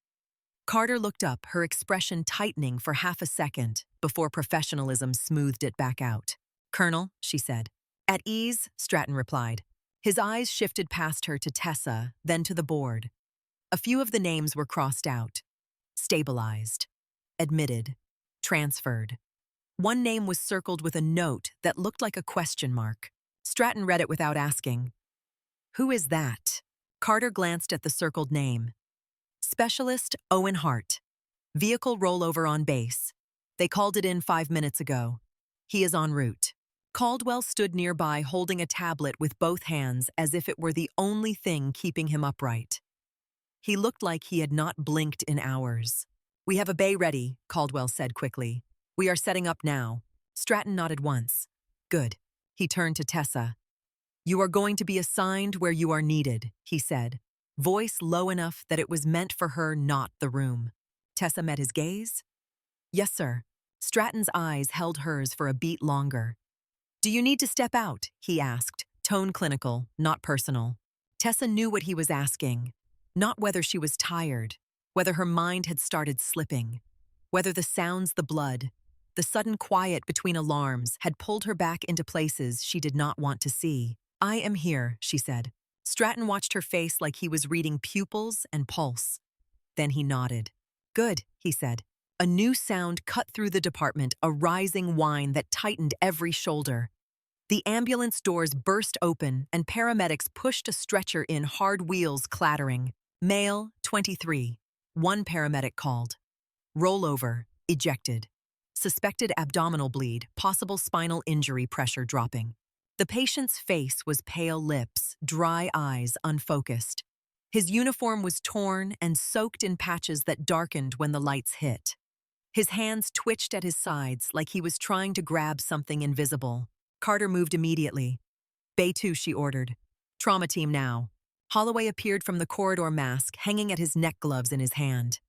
Carter looked up, her expression tightening for half a second before professionalism smoothed it back out. "Colonel," she said. "At ease," Stratton replied. His eyes shifted past her to Tessa, then to the board. A few of the names were crossed out. Stabilized. Admitted. Transferred. One name was circled with a note that looked like a question mark. Stratton read it without asking. "Who is that?" Carter glanced at the circled name. Specialist Owen Hart. Vehicle rollover on base. They called it in 5 minutes ago. He is en route. Caldwell stood nearby holding a tablet with both hands as if it were the only thing keeping him upright. He looked like he had not blinked in hours. "We have a bay ready," Caldwell said quickly. "We are setting up now." Stratton nodded once. "Good." He turned to Tessa. "You are going to be assigned where you are needed," he said, voice low enough that it was meant for her, not the room. Tessa met his gaze. "Yes, sir." Stratton's eyes held hers for a beat longer. "Do you need to step out?" he asked, tone clinical, not personal. Tessa knew what he was asking. Not whether she was tired, whether her mind had started slipping, whether the sounds, the blood, the sudden quiet between alarms had pulled her back into places she did not want to see. "I am here," she said. Stratton watched her face like he was reading pupils and pulse. Then he nodded. "Good," he said. A new sound cut through the department, a rising whine that tightened every shoulder. The ambulance doors burst open and paramedics pushed a stretcher in, hard wheels clattering. "Male, 23. One paramedic called. Rollover, ejected. Suspected abdominal bleed, possible spinal injury, pressure dropping." The patient's face was pale lips, dry eyes, unfocused. His uniform was torn and soaked in patches that darkened when the lights hit. His hands twitched at his sides like he was trying to grab something invisible. Carter moved immediately. "Bay 2, she ordered. "Trauma team now." Holloway appeared from the corridor, mask hanging at his neck, gloves in his hand.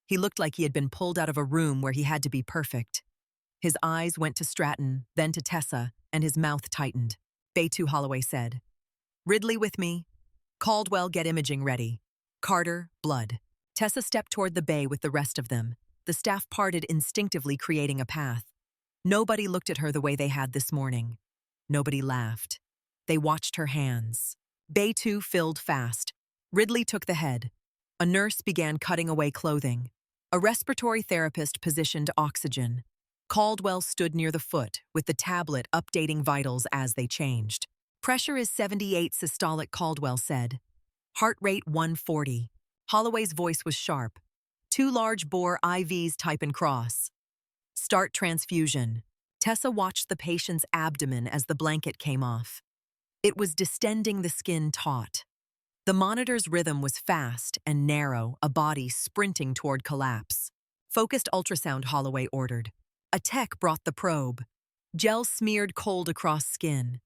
He looked like he had been pulled out of a room where he had to be perfect. His eyes went to Stratton, then to Tessa, and his mouth tightened. "Bay 2, Holloway said. "Ridley with me." "Caldwell, get imaging ready." "Carter, blood." Tessa stepped toward the bay with the rest of them. The staff parted instinctively, creating a path. Nobody looked at her the way they had this morning. Nobody laughed. They watched her hands. Bay 2 filled fast. Ridley took the head. A nurse began cutting away clothing. A respiratory therapist positioned oxygen. Caldwell stood near the foot, with the tablet updating vitals as they changed. Pressure is 78 systolic, Caldwell said. Heart rate 140. Holloway's voice was sharp. 2 large-bore IVs, type and cross. Start transfusion. Tessa watched the patient's abdomen as the blanket came off. It was distending the skin taut. The monitor's rhythm was fast and narrow, a body sprinting toward collapse. Focused ultrasound, Holloway ordered. A tech brought the probe. Gel smeared cold across skin.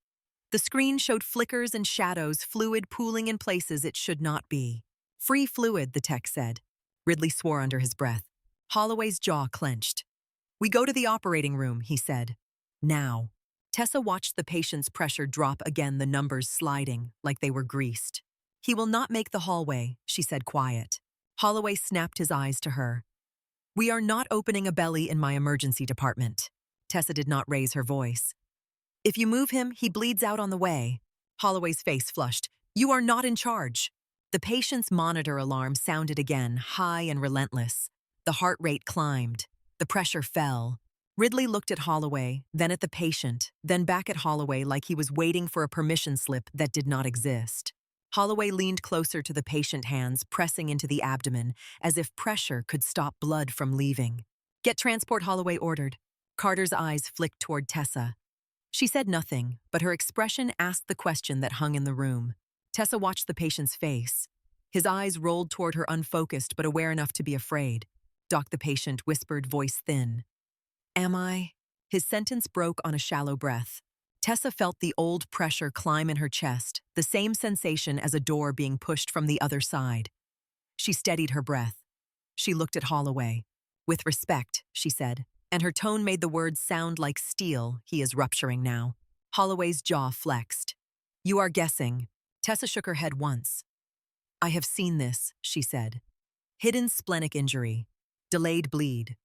The screen showed flickers and shadows, fluid pooling in places it should not be. Free fluid, the tech said. Ridley swore under his breath. Holloway's jaw clenched. We go to the operating room, he said. Now. Tessa watched the patient's pressure drop again, the numbers sliding like they were greased. He will not make the hallway, she said, quiet. Holloway snapped his eyes to her. We are not opening a belly in my emergency department. Tessa did not raise her voice. If you move him, he bleeds out on the way. Holloway's face flushed. You are not in charge. The patient's monitor alarm sounded again, high and relentless. The heart rate climbed. The pressure fell. Ridley looked at Holloway, then at the patient, then back at Holloway like he was waiting for a permission slip that did not exist. Holloway leaned closer to the patient, hands pressing into the abdomen, as if pressure could stop blood from leaving. Get transport, Holloway ordered. Carter's eyes flicked toward Tessa. She said nothing, but her expression asked the question that hung in the room. Tessa watched the patient's face. His eyes rolled toward her, unfocused but aware enough to be afraid. Doc, the patient whispered, voice thin. Am I? His sentence broke on a shallow breath. Tessa felt the old pressure climb in her chest, the same sensation as a door being pushed from the other side. She steadied her breath. She looked at Holloway. With respect, she said, and her tone made the words sound like steel. He is rupturing now. Holloway's jaw flexed. You are guessing. Tessa shook her head once. I have seen this, she said. Hidden splenic injury. Delayed bleed.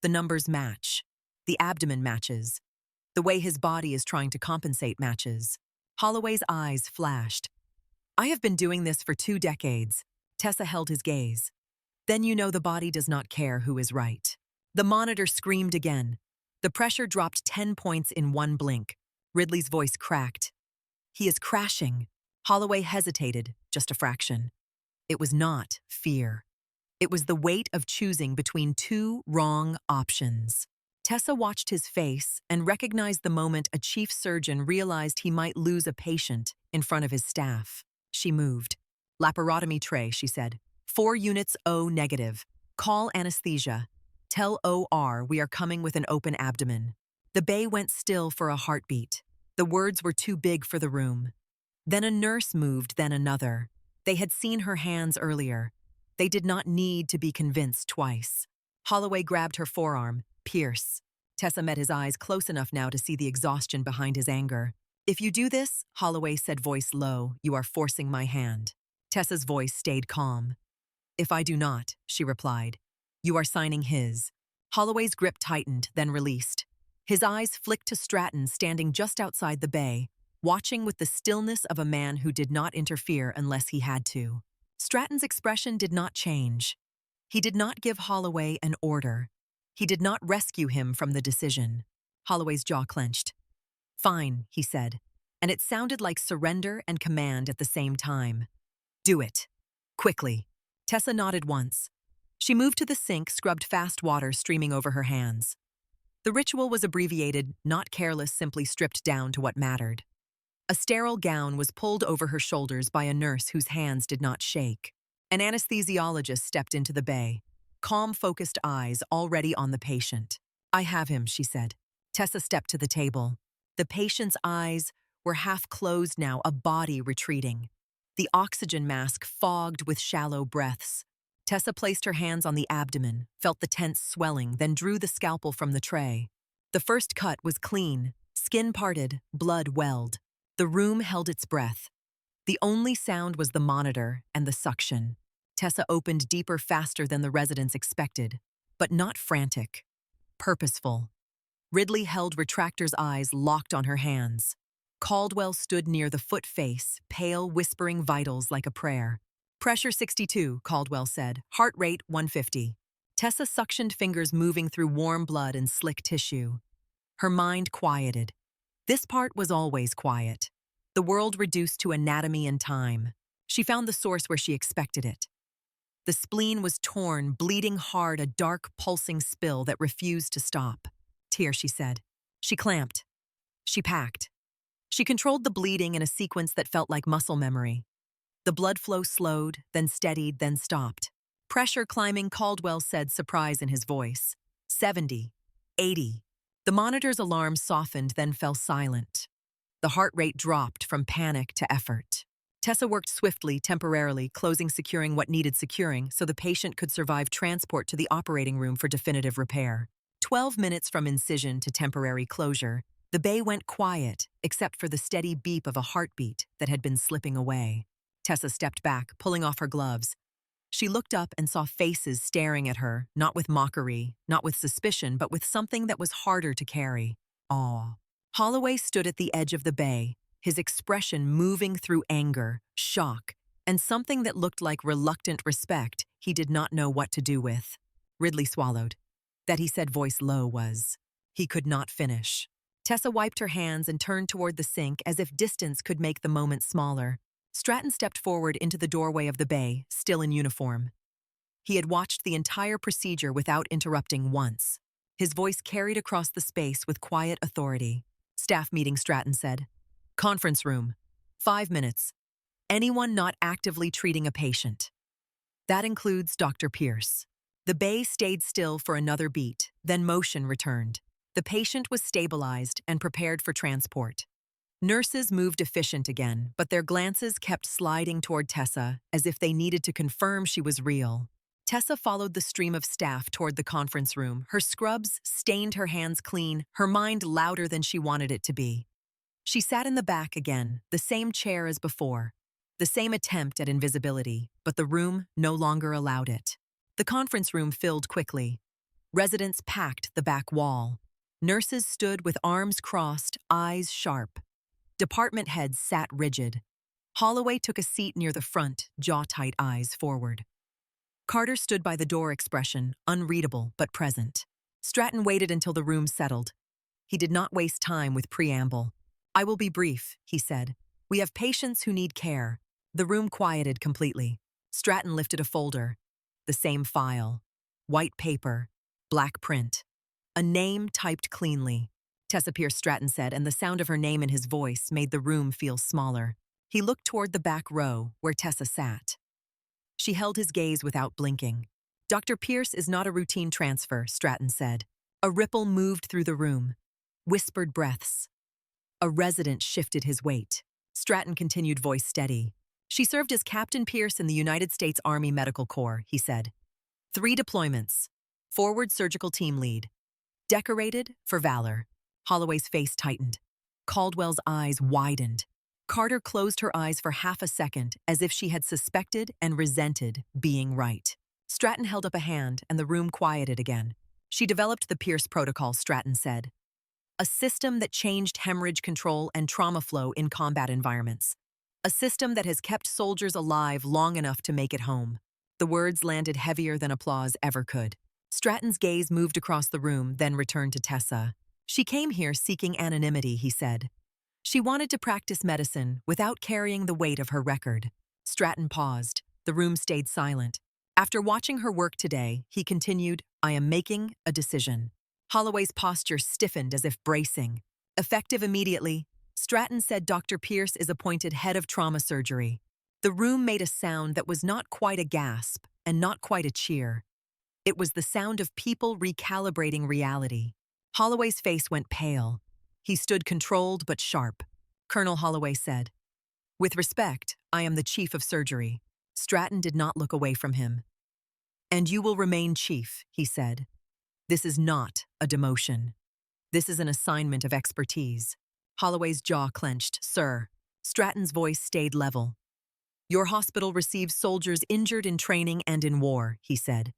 The numbers match. The abdomen matches. The way his body is trying to compensate matches. Holloway's eyes flashed. I have been doing this for 2 decades. Tessa held his gaze. Then you know the body does not care who is right. The monitor screamed again. The pressure dropped 10 points in one blink. Ridley's voice cracked. He is crashing. Holloway hesitated, just a fraction. It was not fear. It was the weight of choosing between 2 wrong options. Tessa watched his face and recognized the moment a chief surgeon realized he might lose a patient in front of his staff. She moved. Laparotomy tray, she said. 4 units O negative. Call anesthesia. Tell OR we are coming with an open abdomen. The bay went still for a heartbeat. The words were too big for the room. Then a nurse moved, then another. They had seen her hands earlier. They did not need to be convinced twice. Holloway grabbed her forearm. Pierce. Tessa met his eyes close enough now to see the exhaustion behind his anger. If you do this, Holloway said, voice low, you are forcing my hand. Tessa's voice stayed calm. If I do not, she replied, you are signing his. Holloway's grip tightened, then released. His eyes flicked to Stratton standing just outside the bay, watching with the stillness of a man who did not interfere unless he had to. Stratton's expression did not change. He did not give Holloway an order. He did not rescue him from the decision. Holloway's jaw clenched. Fine, he said, and it sounded like surrender and command at the same time. Do it. Quickly. Tessa nodded once. She moved to the sink, scrubbed fast water streaming over her hands. The ritual was abbreviated, not careless, simply stripped down to what mattered. A sterile gown was pulled over her shoulders by a nurse whose hands did not shake. An anesthesiologist stepped into the bay. Calm, focused eyes already on the patient. I have him, she said. Tessa stepped to the table. The patient's eyes were half closed now, a body retreating. The oxygen mask fogged with shallow breaths. Tessa placed her hands on the abdomen, felt the tense swelling, then drew the scalpel from the tray. The first cut was clean, skin parted, blood welled. The room held its breath. The only sound was the monitor and the suction. Tessa opened deeper faster than the residents expected, but not frantic, purposeful. Ridley held Retractor's eyes locked on her hands. Caldwell stood near the foot face, pale, whispering vitals like a prayer. Pressure 62, Caldwell said. Heart rate 150. Tessa suctioned fingers moving through warm blood and slick tissue. Her mind quieted. This part was always quiet. The world reduced to anatomy and time. She found the source where she expected it. The spleen was torn, bleeding hard, a dark, pulsing spill that refused to stop. Tear, she said. She clamped. She packed. She controlled the bleeding in a sequence that felt like muscle memory. The blood flow slowed, then steadied, then stopped. Pressure climbing, Caldwell said, surprise in his voice. 70. 80. The monitor's alarm softened, then fell silent. The heart rate dropped from panic to effort. Tessa worked swiftly, temporarily, securing what needed securing so the patient could survive transport to the operating room for definitive repair. 12 minutes from incision to temporary closure, the bay went quiet, except for the steady beep of a heartbeat that had been slipping away. Tessa stepped back, pulling off her gloves. She looked up and saw faces staring at her, not with mockery, not with suspicion, but with something that was harder to carry. Awe. Holloway stood at the edge of the bay, his expression moving through anger, shock, and something that looked like reluctant respect he did not know what to do with. Ridley swallowed. That, he said, voice low, was. He could not finish. Tessa wiped her hands and turned toward the sink as if distance could make the moment smaller. Stratton stepped forward into the doorway of the bay, still in uniform. He had watched the entire procedure without interrupting once. His voice carried across the space with quiet authority. Staff meeting, Stratton said. Conference room. 5 minutes. Anyone not actively treating a patient. That includes Dr. Pierce. The bay stayed still for another beat, then motion returned. The patient was stabilized and prepared for transport. Nurses moved efficient again, but their glances kept sliding toward Tessa as if they needed to confirm she was real. Tessa followed the stream of staff toward the conference room. Her scrubs stained her hands clean, her mind louder than she wanted it to be. She sat in the back again, the same chair as before, the same attempt at invisibility, but the room no longer allowed it. The conference room filled quickly. Residents packed the back wall. Nurses stood with arms crossed, eyes sharp. Department heads sat rigid. Holloway took a seat near the front, jaw-tight, eyes forward. Carter stood by the door, expression unreadable but present. Stratton waited until the room settled. He did not waste time with preamble. I will be brief, he said. We have patients who need care. The room quieted completely. Stratton lifted a folder. The same file. White paper. Black print. A name typed cleanly. Tessa Pierce, Stratton said, and the sound of her name in his voice made the room feel smaller. He looked toward the back row, where Tessa sat. She held his gaze without blinking. Dr. Pierce is not a routine transfer, Stratton said. A ripple moved through the room. Whispered breaths. A resident shifted his weight. Stratton continued, voice steady. She served as Captain Pierce in the United States Army Medical Corps, he said. 3 deployments. Forward surgical team lead. Decorated for valor. Holloway's face tightened. Caldwell's eyes widened. Carter closed her eyes for half a second, as if she had suspected and resented being right. Stratton held up a hand, and the room quieted again. She developed the Pierce protocol, Stratton said. A system that changed hemorrhage control and trauma flow in combat environments. A system that has kept soldiers alive long enough to make it home. The words landed heavier than applause ever could. Stratton's gaze moved across the room, then returned to Tessa. She came here seeking anonymity, he said. She wanted to practice medicine without carrying the weight of her record. Stratton paused. The room stayed silent. After watching her work today, he continued, I am making a decision. Holloway's posture stiffened as if bracing. Effective immediately, Stratton said Dr. Pierce is appointed head of trauma surgery. The room made a sound that was not quite a gasp and not quite a cheer. It was the sound of people recalibrating reality. Holloway's face went pale. He stood controlled but sharp. Colonel Holloway said, With respect, I am the chief of surgery. Stratton did not look away from him. And you will remain chief, he said. This is not a demotion. This is an assignment of expertise. Holloway's jaw clenched. Sir. Stratton's voice stayed level. Your hospital receives soldiers injured in training and in war, he said.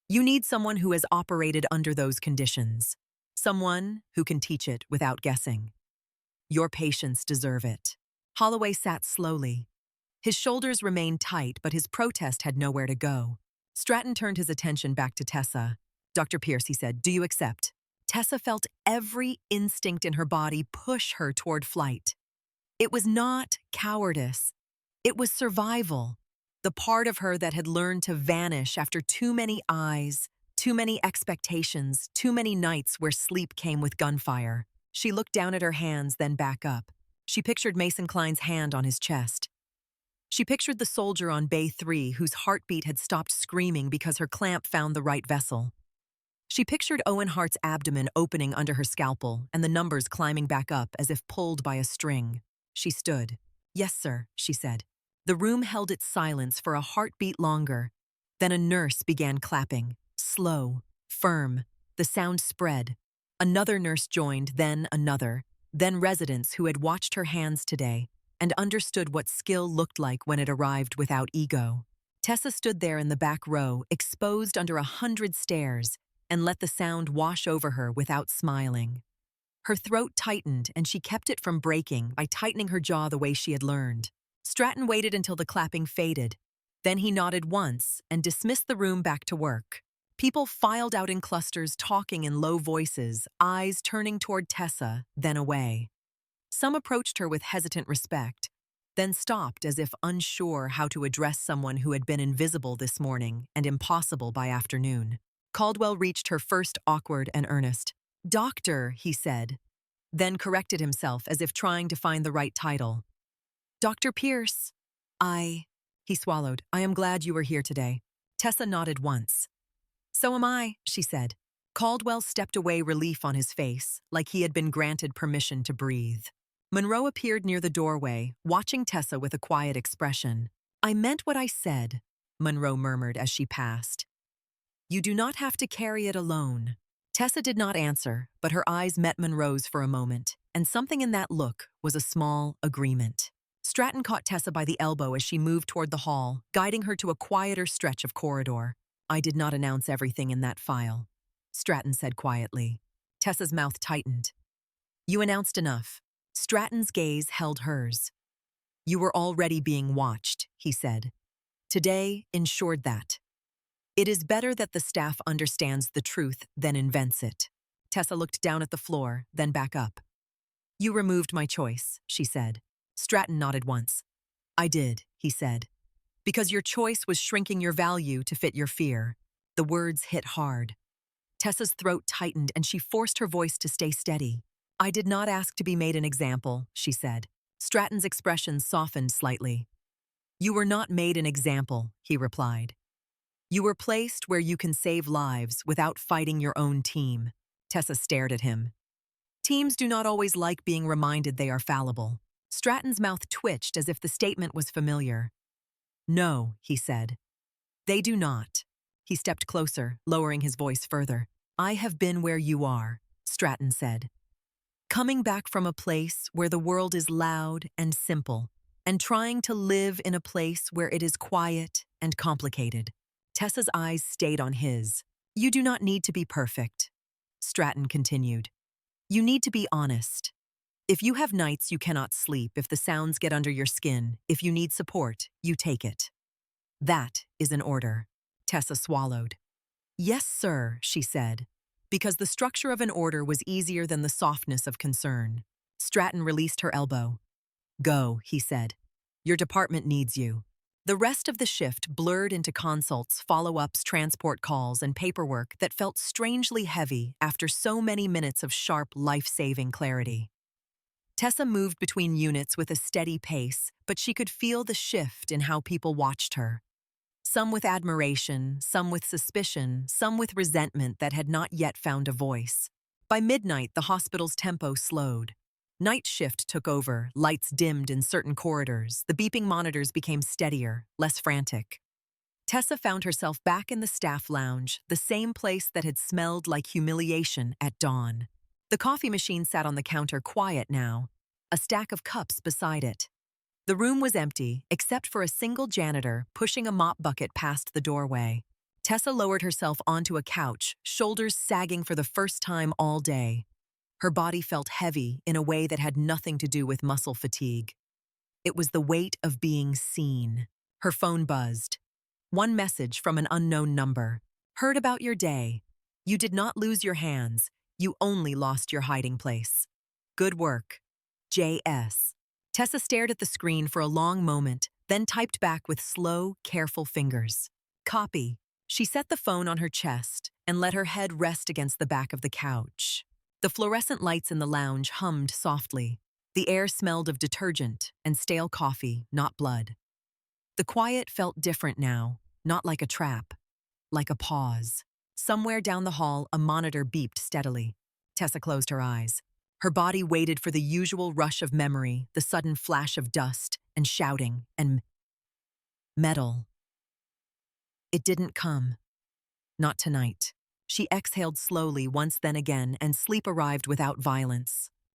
You need someone who has operated under those conditions. Someone who can teach it without guessing. Your patients deserve it. Holloway sat slowly. His shoulders remained tight, but his protest had nowhere to go. Stratton turned his attention back to Tessa. Dr. Pierce, he said, do you accept? Tessa felt every instinct in her body push her toward flight. It was not cowardice. It was survival. The part of her that had learned to vanish after too many eyes, too many expectations, too many nights where sleep came with gunfire. She looked down at her hands, then back up. She pictured Mason Klein's hand on his chest. She pictured the soldier on Bay 3 whose heartbeat had stopped screaming because her clamp found the right vessel. She pictured Owen Hart's abdomen opening under her scalpel and the numbers climbing back up as if pulled by a string. She stood. Yes, sir, she said. The room held its silence for a heartbeat longer. Then a nurse began clapping. Slow, firm. The sound spread. Another nurse joined, then another. Then residents who had watched her hands today and understood what skill looked like when it arrived without ego. Tessa stood there in the back row, exposed under 100 stares, and let the sound wash over her without smiling. Her throat tightened, and she kept it from breaking by tightening her jaw the way she had learned. Stratton waited until the clapping faded. Then he nodded once and dismissed the room back to work. People filed out in clusters, talking in low voices, eyes turning toward Tessa, then away. Some approached her with hesitant respect, then stopped as if unsure how to address someone who had been invisible this morning and impossible by afternoon. Caldwell reached her first awkward and earnest. Doctor, he said, then corrected himself as if trying to find the right title. Dr. Pierce. He swallowed. I am glad you are here today. Tessa nodded once. So am I, she said. Caldwell stepped away, relief on his face, like he had been granted permission to breathe. Monroe appeared near the doorway, watching Tessa with a quiet expression. I meant what I said, Monroe murmured as she passed. You do not have to carry it alone. Tessa did not answer, but her eyes met Monroe's for a moment, and something in that look was a small agreement. Stratton caught Tessa by the elbow as she moved toward the hall, guiding her to a quieter stretch of corridor. I did not announce everything in that file, Stratton said quietly. Tessa's mouth tightened. You announced enough. Stratton's gaze held hers. You were already being watched, he said. Today ensured that. It is better that the staff understands the truth than invents it. Tessa looked down at the floor, then back up. You removed my choice, she said. Stratton nodded once. I did, he said. Because your choice was shrinking your value to fit your fear. The words hit hard. Tessa's throat tightened and she forced her voice to stay steady. I did not ask to be made an example, she said. Stratton's expression softened slightly. You were not made an example, he replied. You were placed where you can save lives without fighting your own team. Tessa stared at him. Teams do not always like being reminded they are fallible. Stratton's mouth twitched as if the statement was familiar. No, he said. They do not. He stepped closer, lowering his voice further. I have been where you are, Stratton said. Coming back from a place where the world is loud and simple, and trying to live in a place where it is quiet and complicated. Tessa's eyes stayed on his. You do not need to be perfect, Stratton continued. You need to be honest. If you have nights you cannot sleep, if the sounds get under your skin, if you need support, you take it. That is an order. Tessa swallowed. Yes, sir, she said, because the structure of an order was easier than the softness of concern. Stratton released her elbow. Go, he said. Your department needs you. The rest of the shift blurred into consults, follow-ups, transport calls, and paperwork that felt strangely heavy after so many minutes of sharp, life-saving clarity. Tessa moved between units with a steady pace, but she could feel the shift in how people watched her. Some with admiration, some with suspicion, some with resentment that had not yet found a voice. By midnight, the hospital's tempo slowed. Night shift took over, lights dimmed in certain corridors, the beeping monitors became steadier, less frantic. Tessa found herself back in the staff lounge, the same place that had smelled like humiliation at dawn. The coffee machine sat on the counter quiet now, a stack of cups beside it. The room was empty, except for a single janitor pushing a mop bucket past the doorway. Tessa lowered herself onto a couch, shoulders sagging for the first time all day. Her body felt heavy in a way that had nothing to do with muscle fatigue. It was the weight of being seen. Her phone buzzed. One message from an unknown number. Heard about your day. You did not lose your hands. You only lost your hiding place. Good work. J.S. Tessa stared at the screen for a long moment, then typed back with slow, careful fingers. Copy. She set the phone on her chest and let her head rest against the back of the couch. The fluorescent lights in the lounge hummed softly. The air smelled of detergent and stale coffee, not blood. The quiet felt different now, not like a trap, like a pause. Somewhere down the hall, a monitor beeped steadily. Tessa closed her eyes. Her body waited for the usual rush of memory, the sudden flash of dust and shouting and metal. It didn't come. Not tonight. She exhaled slowly once then again, and sleep arrived without violence.